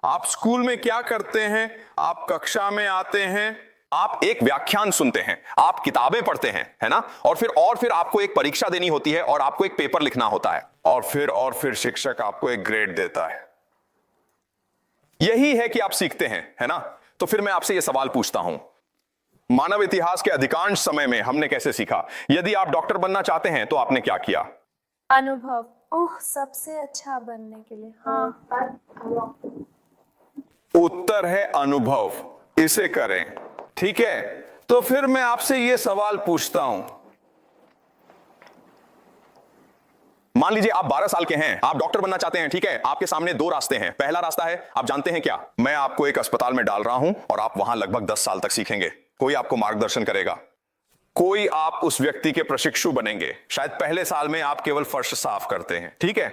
आप स्कूल में क्या करते हैं? आप कक्षा में आते हैं, आप एक व्याख्यान सुनते हैं, आप किताबें पढ़ते हैं, है ना, और फिर आपको एक परीक्षा देनी होती है और आपको एक पेपर लिखना होता है, और फिर शिक्षक आपको एक ग्रेड देता है। यही है कि आप सीखते हैं, है ना। तो फिर मैं आपसे यह सवाल पूछता हूं, मानव इतिहास के अधिकांश समय में हमने कैसे सीखा? यदि आप डॉक्टर बनना चाहते हैं तो आपने क्या किया? अनुभव। सबसे अच्छा बनने के लिए। उत्तर है अनुभव। इसे करें। ठीक है, तो फिर मैं आपसे यह सवाल पूछता हूं, मान लीजिए आप 12 साल के हैं, आप डॉक्टर बनना चाहते हैं। ठीक है, आपके सामने दो रास्ते हैं। पहला रास्ता है, आप जानते हैं क्या, मैं आपको एक अस्पताल में डाल रहा हूं और आप वहां लगभग 10 साल तक सीखेंगे। कोई आपको मार्गदर्शन करेगा, कोई आप उस व्यक्ति के प्रशिक्षु बनेंगे। शायद पहले साल में आप केवल फर्श साफ करते हैं। ठीक है,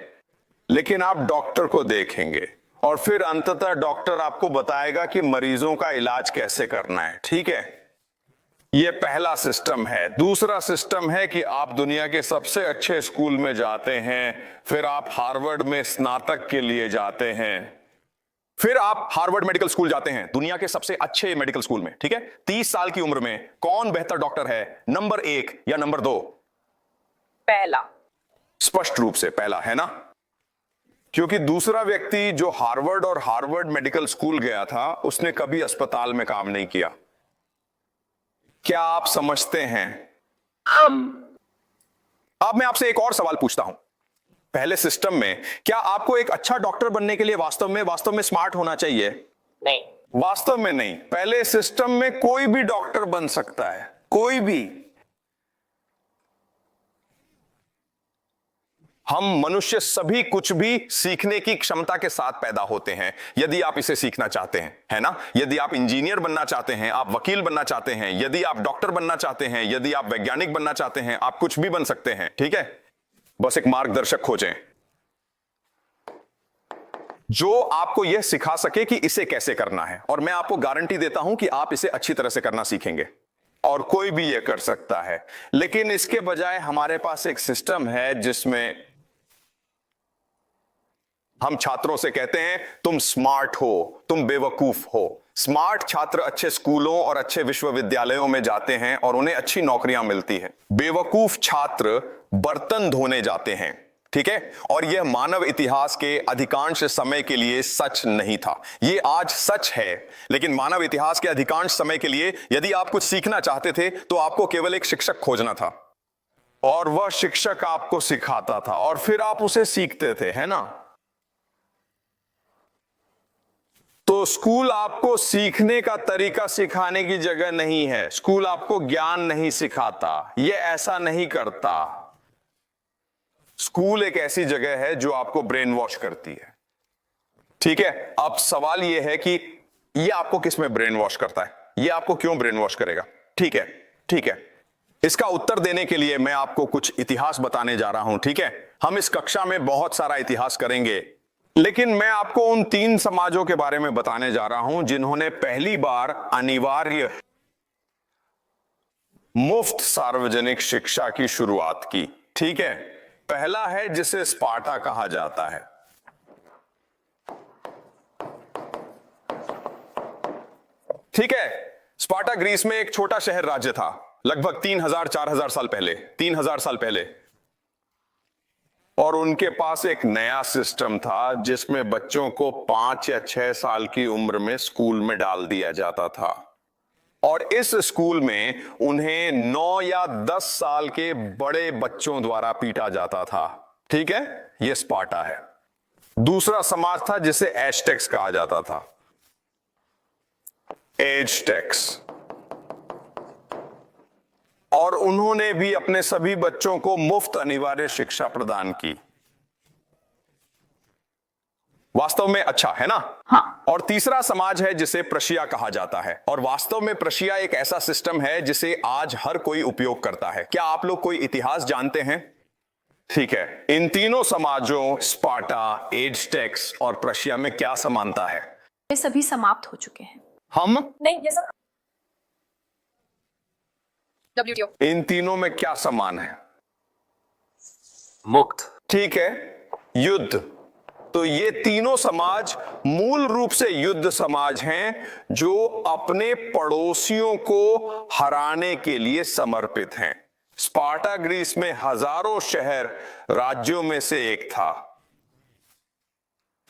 लेकिन आप डॉक्टर को देखेंगे और फिर अंततः डॉक्टर आपको बताएगा कि मरीजों का इलाज कैसे करना है। ठीक है, यह पहला सिस्टम है। दूसरा सिस्टम है कि आप दुनिया के सबसे अच्छे स्कूल में जाते हैं, फिर आप हार्वर्ड में स्नातक के लिए जाते हैं, फिर आप हार्वर्ड मेडिकल स्कूल जाते हैं, दुनिया के सबसे अच्छे मेडिकल स्कूल में। ठीक है, 30 साल की उम्र में कौन बेहतर डॉक्टर है, नंबर 1 या नंबर 2? पहला। स्पष्ट रूप से पहला, है ना, क्योंकि दूसरा व्यक्ति जो हार्वर्ड और हार्वर्ड मेडिकल स्कूल गया था, उसने कभी अस्पताल में काम नहीं किया। क्या आप समझते हैं? अब मैं आपसे एक और सवाल पूछता हूं, पहले सिस्टम में क्या आपको एक अच्छा डॉक्टर बनने के लिए वास्तव में स्मार्ट होना चाहिए? नहीं। वास्तव में नहीं। पहले सिस्टम में कोई भी डॉक्टर बन सकता है, कोई भी। हम मनुष्य सभी कुछ भी सीखने की क्षमता के साथ पैदा होते हैं, यदि आप इसे सीखना चाहते हैं, है ना। यदि आप इंजीनियर बनना चाहते हैं, आप वकील बनना चाहते हैं, यदि आप डॉक्टर बनना चाहते हैं, यदि आप वैज्ञानिक बनना चाहते हैं, आप कुछ भी बन सकते हैं। ठीक है, बस एक मार्गदर्शक खोजें। जो आपको यह सिखा सके कि इसे कैसे करना है, और मैं आपको गारंटी देता हूं कि आप इसे अच्छी तरह से करना सीखेंगे और कोई भी यह कर सकता है। लेकिन इसके बजाय हमारे पास एक सिस्टम है जिसमें हम छात्रों से कहते हैं तुम स्मार्ट हो, तुम बेवकूफ हो। स्मार्ट छात्र अच्छे स्कूलों और अच्छे विश्वविद्यालयों में जाते हैं और उन्हें अच्छी नौकरियां मिलती हैं। बेवकूफ छात्र बर्तन धोने जाते हैं, ठीक है। और यह मानव इतिहास के अधिकांश समय के लिए सच नहीं था। यह आज सच है, लेकिन मानव इतिहास के अधिकांश समय के लिए यदि आप कुछ सीखना चाहते थे तो आपको केवल एक शिक्षक खोजना था, और वह शिक्षक आपको सिखाता था और फिर आप उसे सीखते थे, है ना। तो स्कूल आपको सीखने का तरीका सिखाने की जगह नहीं है। स्कूल आपको ज्ञान नहीं सिखाता, यह ऐसा नहीं करता। स्कूल एक ऐसी जगह है जो आपको ब्रेन वॉश करती है, ठीक है। अब सवाल यह है कि यह आपको किस में ब्रेन वॉश करता है, यह आपको क्यों ब्रेन वॉश करेगा, ठीक है, ठीक है। इसका उत्तर देने के लिए मैं आपको कुछ इतिहास बताने जा रहा हूं, ठीक है। हम इस कक्षा में बहुत सारा इतिहास करेंगे, लेकिन मैं आपको उन 3 समाजों के बारे में बताने जा रहा हूं जिन्होंने पहली बार अनिवार्य मुफ्त सार्वजनिक शिक्षा की शुरुआत की, ठीक है। पहला है जिसे स्पार्टा कहा जाता है। ठीक है, स्पार्टा ग्रीस में एक छोटा शहर राज्य था, लगभग 3000-4000 साल पहले, 3000 साल पहले। और उनके पास एक नया सिस्टम था जिसमें बच्चों को 5 या 6 साल की उम्र में स्कूल में डाल दिया जाता था, और इस स्कूल में उन्हें 9 या 10 साल के बड़े बच्चों द्वारा पीटा जाता था, ठीक है। यह स्पार्टा है। दूसरा समाज था जिसे एज़टेक्स कहा जाता था, एज़टेक्स, और उन्होंने भी अपने सभी बच्चों को मुफ्त अनिवार्य शिक्षा प्रदान की। वास्तव में अच्छा है ना। हाँ। और तीसरा समाज है जिसे प्रशिया कहा जाता है, और वास्तव में प्रशिया एक ऐसा सिस्टम है जिसे आज हर कोई उपयोग करता है। क्या आप लोग कोई इतिहास जानते हैं? ठीक है, इन तीनों समाजों स्पार्टा, एज़टेक्स और प्रशिया में क्या समानता है? ये सभी समाप्त हो चुके हैं। हम नहीं, ये सब WTO। इन तीनों में क्या समान है? मुक्त। ठीक है, युद्ध। तो ये तीनों समाज मूल रूप से युद्ध समाज हैं जो अपने पड़ोसियों को हराने के लिए समर्पित हैं। स्पार्टा ग्रीस में हजारों शहर राज्यों में से एक था।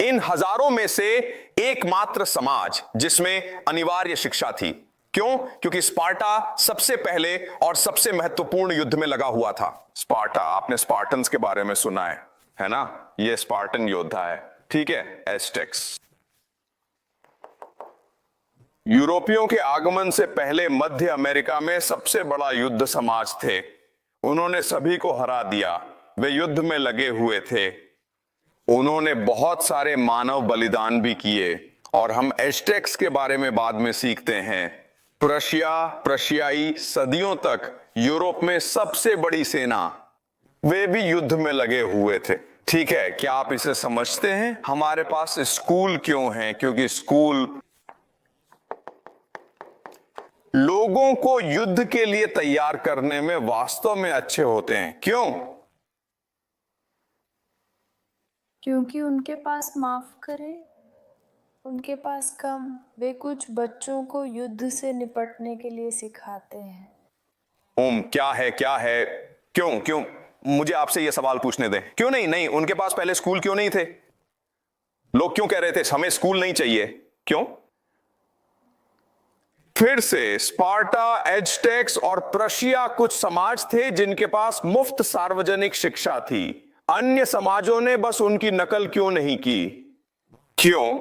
इन हजारों में से एकमात्र समाज जिसमें अनिवार्य शिक्षा थी। क्यों? क्योंकि स्पार्टा सबसे पहले और सबसे महत्वपूर्ण युद्ध में लगा हुआ था। स्पार्टा, आपने स्पार्टन्स के बारे में सुना है ना? ये स्पार्टन योद्धा है, ठीक है। एज़टेक्स यूरोपियों के आगमन से पहले मध्य अमेरिका में सबसे बड़ा युद्ध समाज थे। उन्होंने सभी को हरा दिया। वे युद्ध में लगे हुए थे। उन्होंने बहुत सारे मानव बलिदान भी किए, और हम एज़टेक्स के बारे में बाद में सीखते हैं। प्रशियाई सदियों तक यूरोप में सबसे बड़ी सेना, वे भी युद्ध में लगे हुए थे, ठीक है। क्या आप इसे समझते हैं? हमारे पास स्कूल क्यों है? क्योंकि स्कूल लोगों को युद्ध के लिए तैयार करने में वास्तव में अच्छे होते हैं। क्यों? क्योंकि उनके पास, माफ करें, उनके पास कम, वे कुछ बच्चों को युद्ध से निपटने के लिए सिखाते हैं। क्या है? क्यों? मुझे आपसे यह सवाल पूछने दें। क्यों नहीं, उनके पास पहले स्कूल क्यों नहीं थे? लोग क्यों कह रहे थे हमें स्कूल नहीं चाहिए? क्यों? फिर से स्पार्टा, एज़टेक्स और प्रशिया कुछ समाज थे जिनके पास मुफ्त सार्वजनिक शिक्षा थी। अन्य समाजों ने बस उनकी नकल क्यों नहीं की? क्यों?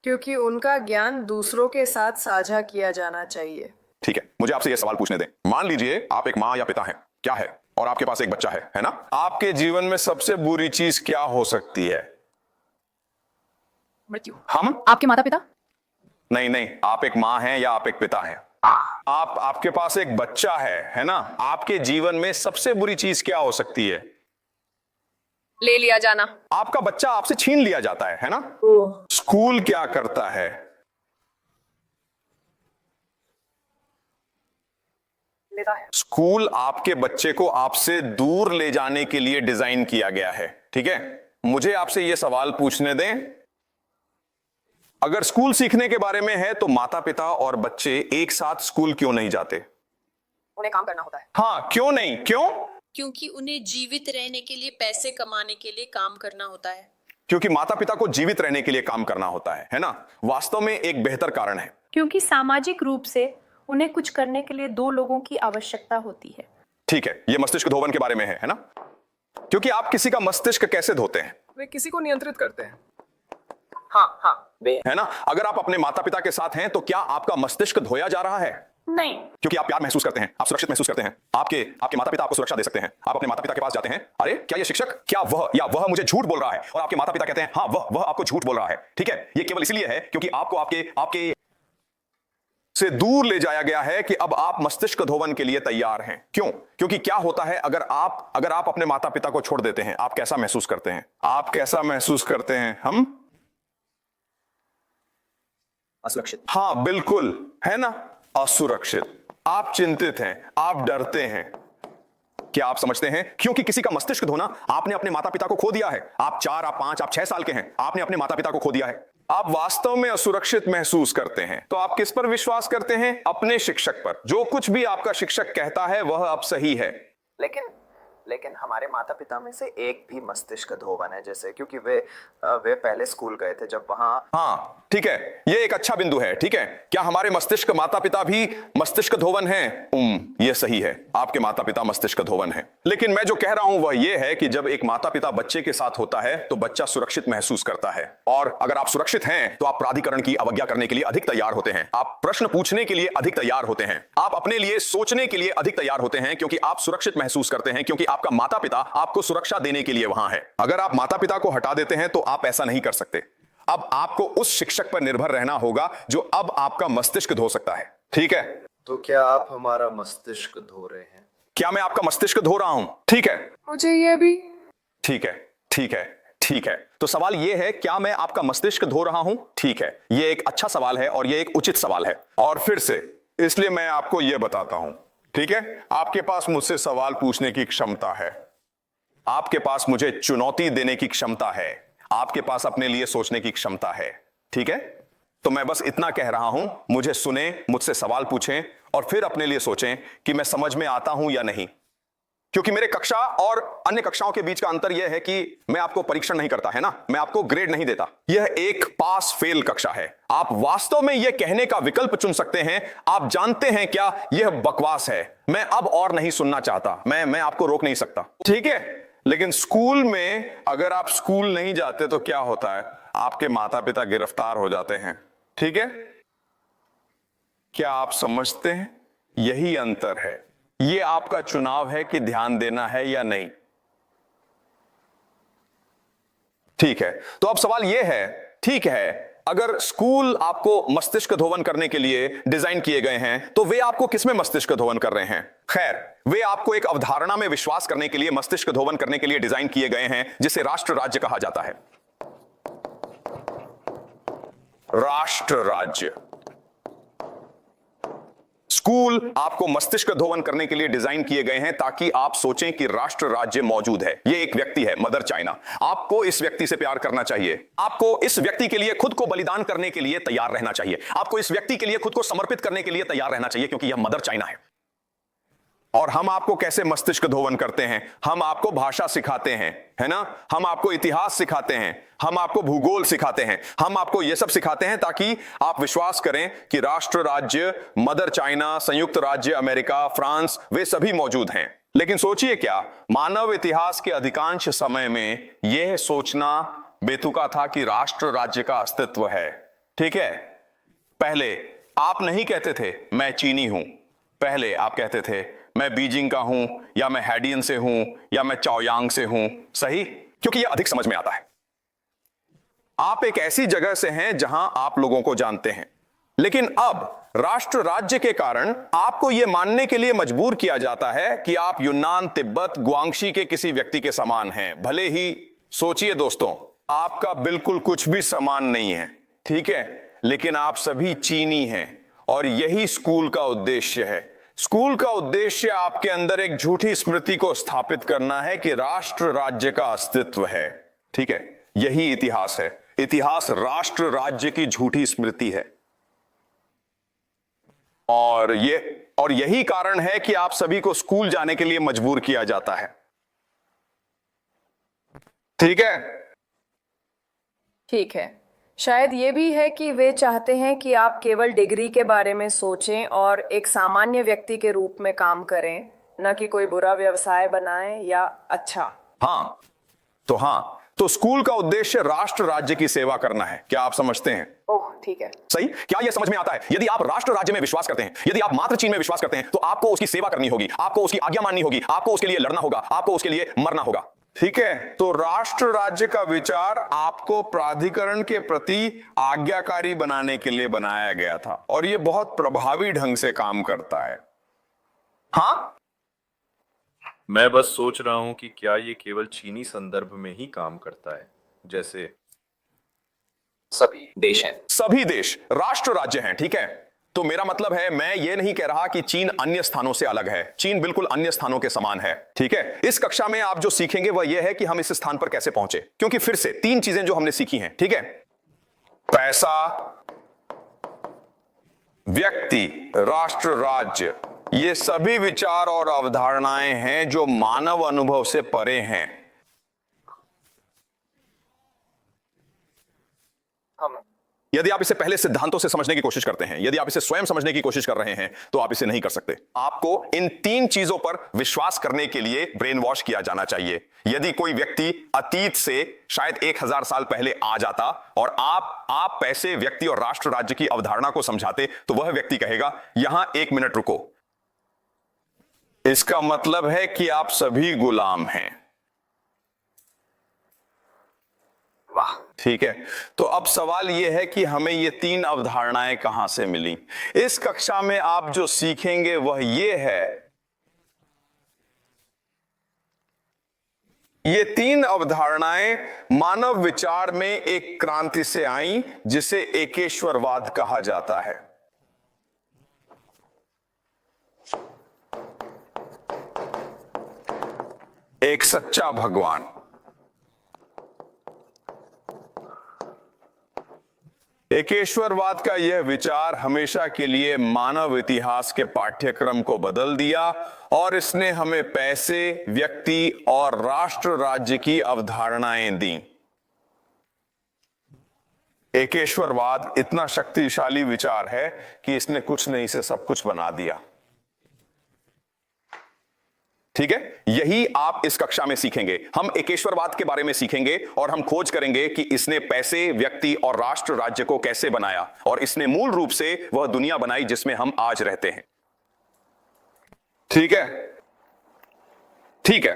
क्योंकि उनका ज्ञान दूसरों के साथ साझा किया जाना चाहिए। ठीक है, मुझे आपसे यह सवाल पूछने दें। मान लीजिए आप एक माँ या पिता हैं, क्या है, और आपके पास एक बच्चा है ना? आपके जीवन में सबसे बुरी चीज क्या हो सकती है? मृत्यु। हम? आपके माता पिता? नहीं, आप एक माँ हैं या आप एक पिता हैं। आपके पास एक बच्चा है ना? आपके जीवन में सबसे बुरी चीज क्या हो सकती है? ले लिया जाना। आपका बच्चा आपसे छीन लिया जाता है ना? स्कूल क्या करता है? लेता है। स्कूल आपके बच्चे को आपसे दूर ले जाने के लिए डिजाइन किया गया है, ठीक है? मुझे आपसे यह सवाल पूछने दें, अगर स्कूल सीखने के बारे में है तो माता पिता और बच्चे एक साथ स्कूल क्यों नहीं जाते? उन्हें काम करना होता है। हाँ, क्यों नहीं? क्यों? क्योंकि उन्हें जीवित रहने के लिए, पैसे कमाने के लिए काम करना होता है। क्योंकि माता पिता को जीवित रहने के लिए काम करना होता है ना? वास्तव में एक बेहतर कारण है। क्योंकि सामाजिक रूप से उन्हें कुछ करने के लिए दो लोगों की आवश्यकता होती है। ठीक है, ये मस्तिष्क धोवन के बारे में है ना? क्योंकि आप किसी का मस्तिष्क कैसे धोते हैं? वे किसी को नियंत्रित करते हैं। हाँ वे है ना? अगर आप अपने माता पिता के साथ हैं तो क्या आपका मस्तिष्क धोया जा रहा है? नहीं, क्योंकि आप प्यार महसूस करते हैं, आप सुरक्षित महसूस करते हैं, आपके माता पिता आपको सुरक्षा दे सकते हैं। आप अपने माता पिता के पास जाते हैं, अरे क्या ये शिक्षक, क्या वह मुझे झूठ बोल रहा है? और आपके माता पिता कहते हैं हाँ वह आपको झूठ बोल रहा है। ठीक है, ये केवल इसलिए है क्योंकि आपको आपके से दूर ले जाया गया है कि अब आप मस्तिष्क धोवन के लिए तैयार हैं। क्यों? क्योंकि क्या होता है अगर आप अपने माता पिता को छोड़ देते हैं, आप कैसा महसूस करते हैं? आप कैसा महसूस करते हैं? हम असुरक्षित। हाँ बिल्कुल, है ना? असुरक्षित। आप चिंतित हैं, आप डरते हैं। क्या आप समझते हैं? क्योंकि किसी का मस्तिष्क धोना, आपने अपने माता पिता को खो दिया है। आप 4, आप 5, आप 6 साल के हैं, आपने अपने माता पिता को खो दिया है। आप वास्तव में असुरक्षित महसूस करते हैं। तो आप किस पर विश्वास करते हैं? अपने शिक्षक पर। जो कुछ भी आपका शिक्षक कहता है वह अब सही है। लेकिन हमारे माता पिता में से एक भी मस्तिष्क धोवन है, जैसे क्योंकि वे पहले स्कूल गए थे जब वहां। हाँ ठीक है, ये एक अच्छा बिंदु है। ठीक है, क्या हमारे मस्तिष्क माता पिता भी मस्तिष्क धोवन हैं? ये सही है, आपके माता पिता मस्तिष्क धोवन हैं। लेकिन मैं जो कह रहा हूं वह यह है कि जब एक माता पिता बच्चे के साथ होता है तो बच्चा सुरक्षित महसूस करता है। और अगर आप सुरक्षित हैं तो आप प्राधिकरण की अवज्ञा करने के लिए अधिक तैयार होते हैं, आप प्रश्न पूछने के लिए अधिक तैयार होते हैं, आप अपने लिए सोचने के लिए अधिक तैयार होते हैं, क्योंकि आप सुरक्षित महसूस करते हैं, क्योंकि आपका माता पिता आपको सुरक्षा देने के लिए वहां है। अगर आप माता पिता को हटा देते हैं तो आप ऐसा नहीं कर सकते। अब आपको उस शिक्षक पर निर्भर रहना होगा जो अब आपका मस्तिष्क धो सकता है। ठीक है, तो क्या आप हमारा मस्तिष्क धो रहे हैं? क्या मैं आपका मस्तिष्क धो रहा हूं? ठीक है, मुझे ये भी। ठीक है, ठीक है, ठीक है। तो सवाल यह है, क्या मैं आपका मस्तिष्क धो रहा हूं? ठीक है, यह एक अच्छा सवाल है और यह एक उचित सवाल है। और फिर से इसलिए मैं आपको यह बताता हूं, ठीक है? आपके पास मुझसे सवाल पूछने की क्षमता है, आपके पास मुझे चुनौती देने की क्षमता है, आपके पास अपने लिए सोचने की क्षमता है। ठीक है, तो मैं बस इतना कह रहा हूं, मुझे सुने, मुझसे सवाल पूछें और फिर अपने लिए सोचें कि मैं समझ में आता हूं या नहीं। क्योंकि मेरे कक्षा और अन्य कक्षाओं के बीच का अंतर यह है कि मैं आपको परीक्षण नहीं करता, है ना? मैं आपको ग्रेड नहीं देता। यह एक पास फेल कक्षा है। आप वास्तव में यह कहने का विकल्प चुन सकते हैं, आप जानते हैं क्या यह बकवास है, मैं अब और नहीं सुनना चाहता, मैं आपको रोक नहीं सकता। ठीक है, लेकिन स्कूल में अगर आप स्कूल नहीं जाते तो क्या होता है? आपके माता पिता गिरफ्तार हो जाते हैं। ठीक है, क्या आप समझते हैं? यही अंतर है। यह आपका चुनाव है कि ध्यान देना है या नहीं। ठीक है, तो अब सवाल यह है, ठीक है, अगर स्कूल आपको मस्तिष्क धोवन करने के लिए डिजाइन किए गए हैं तो वे आपको किसमें मस्तिष्क धोवन कर रहे हैं? खैर, वे आपको एक अवधारणा में विश्वास करने के लिए मस्तिष्क धोवन करने के लिए डिजाइन किए गए हैं जिसे राष्ट्र राज्य कहा जाता है। राष्ट्र राज्य। स्कूल आपको मस्तिष्क धोवन करने के लिए डिजाइन किए गए हैं ताकि आप सोचें कि राष्ट्र राज्य मौजूद है, ये एक व्यक्ति है, मदर चाइना। आपको इस व्यक्ति से प्यार करना चाहिए, आपको इस व्यक्ति के लिए खुद को बलिदान करने के लिए तैयार रहना चाहिए, आपको इस व्यक्ति के लिए खुद को समर्पित करने के लिए तैयार रहना चाहिए, क्योंकि यह मदर चाइना है। और हम आपको कैसे मस्तिष्क धोवन करते हैं? हम आपको भाषा सिखाते हैं, है ना? हम आपको इतिहास सिखाते हैं, हम आपको भूगोल सिखाते हैं, हम आपको यह सब सिखाते हैं ताकि आप विश्वास करें कि राष्ट्र राज्य, मदर चाइना, संयुक्त राज्य अमेरिका, फ्रांस, वे सभी मौजूद हैं। लेकिन सोचिए, क्या मानव इतिहास के अधिकांश समय में यह सोचना बेतुका था कि राष्ट्र राज्य का अस्तित्व है? ठीक है, पहले आप नहीं कहते थे मैं चीनी हूं, पहले आप कहते थे मैं बीजिंग का हूं, या मैं हैडियन से हूं, या मैं चाओयांग से हूं। सही, क्योंकि यह अधिक समझ में आता है। आप एक ऐसी जगह से हैं जहां आप लोगों को जानते हैं, लेकिन अब राष्ट्र राज्य के कारण आपको यह मानने के लिए मजबूर किया जाता है कि आप यूनान, तिब्बत, ग्वांगशी के किसी व्यक्ति के समान हैं, भले ही सोचिए दोस्तों, आपका बिल्कुल कुछ भी समान नहीं है, ठीक है, लेकिन आप सभी चीनी हैं और यही स्कूल का उद्देश्य है। स्कूल का उद्देश्य आपके अंदर एक झूठी स्मृति को स्थापित करना है कि राष्ट्र राज्य का अस्तित्व है, ठीक है। यही इतिहास है। इतिहास राष्ट्र राज्य की झूठी स्मृति है और यही कारण है कि आप सभी को स्कूल जाने के लिए मजबूर किया जाता है, ठीक है। ठीक है, शायद ये भी है कि वे चाहते हैं कि आप केवल डिग्री के बारे में सोचें और एक सामान्य व्यक्ति के रूप में काम करें, न कि कोई बुरा व्यवसाय बनाएं या अच्छा। हाँ, तो स्कूल का उद्देश्य राष्ट्र राज्य की सेवा करना है। क्या आप समझते हैं? ओह, ठीक है। सही। क्या यह समझ में आता है? यदि आप राष्ट्र राज्य में विश्वास करते हैं, यदि आप मात्र चीन में विश्वास करते हैं, तो आपको उसकी सेवा करनी होगी, आपको उसकी आज्ञा माननी होगी, आपको उसके लिए लड़ना होगा, आपको उसके लिए मरना होगा, ठीक है। तो राष्ट्र राज्य का विचार आपको प्राधिकरण के प्रति आज्ञाकारी बनाने के लिए बनाया गया था और यह बहुत प्रभावी ढंग से काम करता है। हाँ, मैं बस सोच रहा हूं कि क्या ये केवल चीनी संदर्भ में ही काम करता है, जैसे सभी देश हैं। सभी देश राष्ट्र राज्य हैं, ठीक है। तो मेरा मतलब है, मैं ये नहीं कह रहा कि चीन अन्य स्थानों से अलग है। चीन बिल्कुल अन्य स्थानों के समान है, ठीक है। इस कक्षा में आप जो सीखेंगे वह यह है कि हम इस स्थान पर कैसे पहुंचे, क्योंकि फिर से 3 चीजें जो हमने सीखी हैं, ठीक है। पैसा, व्यक्ति, राष्ट्र राज्य, ये सभी विचार और अवधारणाएं हैं जो मानव अनुभव से परे हैं। यदि आप इसे पहले सिद्धांतों से समझने की कोशिश करते हैं, यदि आप इसे स्वयं समझने की कोशिश कर रहे हैं, तो आप इसे नहीं कर सकते। आपको इन 3 चीजों पर विश्वास करने के लिए ब्रेन वॉश किया जाना चाहिए। यदि कोई व्यक्ति अतीत से शायद 1000 साल पहले आ जाता और आप पैसे, व्यक्ति और राष्ट्र राज्य की अवधारणा को समझाते, तो वह व्यक्ति कहेगा, यहां 1 मिनट रुको, इसका मतलब है कि आप सभी गुलाम हैं। वाह, ठीक है। तो अब सवाल यह है कि हमें ये 3 अवधारणाएं कहां से मिली। इस कक्षा में आप जो सीखेंगे वह ये है, ये 3 अवधारणाएं मानव विचार में एक क्रांति से आई जिसे एकेश्वरवाद कहा जाता है। एक सच्चा भगवान। एकेश्वरवाद का यह विचार हमेशा के लिए मानव इतिहास के पाठ्यक्रम को बदल दिया और इसने हमें पैसे, व्यक्ति और राष्ट्र राज्य की अवधारणाएं दी। एकेश्वरवाद इतना शक्तिशाली विचार है कि इसने कुछ नहीं से सब कुछ बना दिया, ठीक है। यही आप इस कक्षा में सीखेंगे। हम एकेश्वरवाद के बारे में सीखेंगे और हम खोज करेंगे कि इसने पैसे, व्यक्ति और राष्ट्र राज्य को कैसे बनाया और इसने मूल रूप से वह दुनिया बनाई जिसमें हम आज रहते हैं, ठीक है। ठीक है,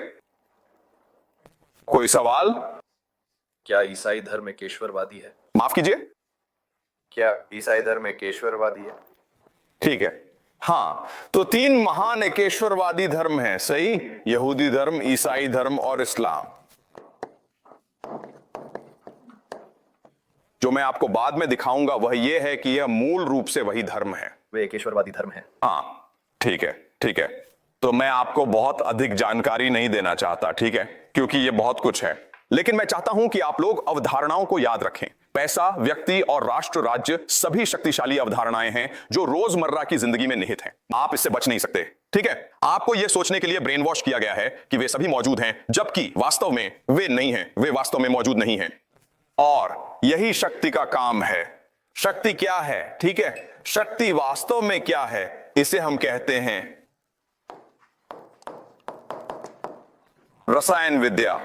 कोई सवाल? क्या ईसाई धर्म एकेश्वरवादी है? माफ कीजिए, क्या ईसाई धर्म एकेश्वरवादी है? ठीक है। हाँ, तो 3 महान एकेश्वरवादी धर्म हैं, सही। यहूदी धर्म, ईसाई धर्म और इस्लाम। जो मैं आपको बाद में दिखाऊंगा वह यह है कि यह मूल रूप से वही धर्म है। वे एकेश्वरवादी धर्म है। हाँ, ठीक है, ठीक है। तो मैं आपको बहुत अधिक जानकारी नहीं देना चाहता, ठीक है, क्योंकि यह बहुत कुछ है। लेकिन मैं चाहता हूं कि आप लोग अवधारणाओं को याद रखें। पैसा, व्यक्ति और राष्ट्र राज्य सभी शक्तिशाली अवधारणाएं हैं जो रोजमर्रा की जिंदगी में निहित हैं। आप इससे बच नहीं सकते, ठीक है। आपको यह सोचने के लिए ब्रेन वॉश किया गया है कि वे सभी मौजूद हैं, जबकि वास्तव में वे नहीं हैं, वे वास्तव में मौजूद नहीं हैं। और यही शक्ति का काम है। शक्ति क्या है, ठीक है। शक्ति वास्तव में क्या है, इसे हम कहते हैं रसायन विद्या।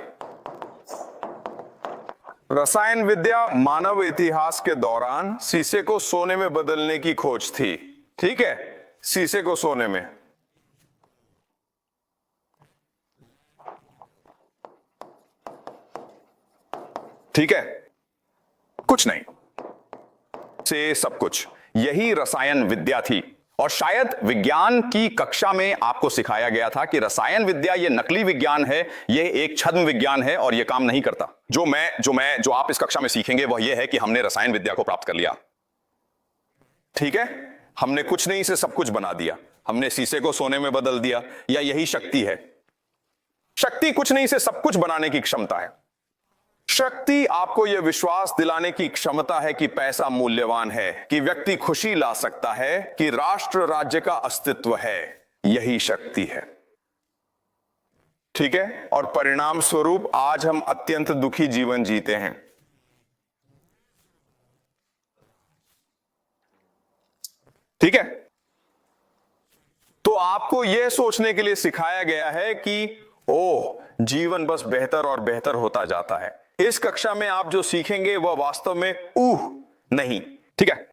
रसायन विद्या मानव इतिहास के दौरान शीशे को सोने में बदलने की खोज थी, ठीक है। शीशे को सोने में। ठीक है, कुछ नहीं से सब कुछ, यही रसायन विद्या थी। और शायद विज्ञान की कक्षा में आपको सिखाया गया था कि रसायन विद्या ये नकली विज्ञान है, ये एक छद्म विज्ञान है और ये काम नहीं करता। जो आप इस कक्षा में सीखेंगे वह यह है कि हमने रसायन विद्या को प्राप्त कर लिया। ठीक है, हमने कुछ नहीं से सब कुछ बना दिया, हमने शीशे को सोने में बदल दिया, या यही शक्ति है। शक्ति कुछ नहीं से सब कुछ बनाने की क्षमता है। शक्ति आपको यह विश्वास दिलाने की क्षमता है कि पैसा मूल्यवान है, कि व्यक्ति खुशी ला सकता है, कि राष्ट्र राज्य का अस्तित्व है। यही शक्ति है। ठीक है, और परिणाम स्वरूप आज हम अत्यंत दुखी जीवन जीते हैं। ठीक है, तो आपको यह सोचने के लिए सिखाया गया है कि ओह, जीवन बस बेहतर और बेहतर होता जाता है। इस कक्षा में आप जो सीखेंगे वह वास्तव में नहीं। ठीक है,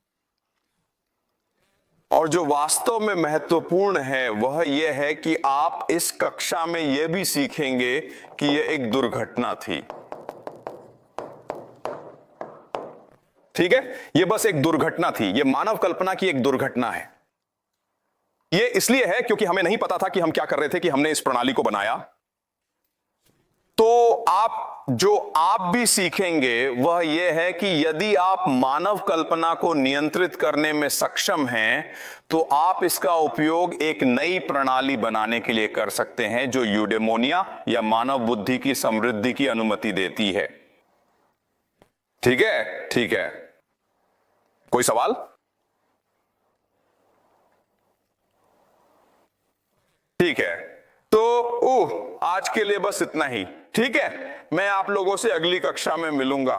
और जो वास्तव में महत्वपूर्ण है वह यह है कि आप इस कक्षा में यह भी सीखेंगे कि यह एक दुर्घटना थी। ठीक है, यह बस एक दुर्घटना थी, यह मानव कल्पना की एक दुर्घटना है। यह इसलिए है क्योंकि हमें नहीं पता था कि हम क्या कर रहे थे कि हमने इस प्रणाली को बनाया। तो आप भी सीखेंगे वह यह है कि यदि आप मानव कल्पना को नियंत्रित करने में सक्षम हैं तो आप इसका उपयोग एक नई प्रणाली बनाने के लिए कर सकते हैं जो यूडेमोनिया या मानव बुद्धि की समृद्धि की अनुमति देती है। ठीक है, ठीक है, कोई सवाल? ठीक है, तो आज के लिए बस इतना ही। ठीक है, मैं आप लोगों से अगली कक्षा में मिलूंगा।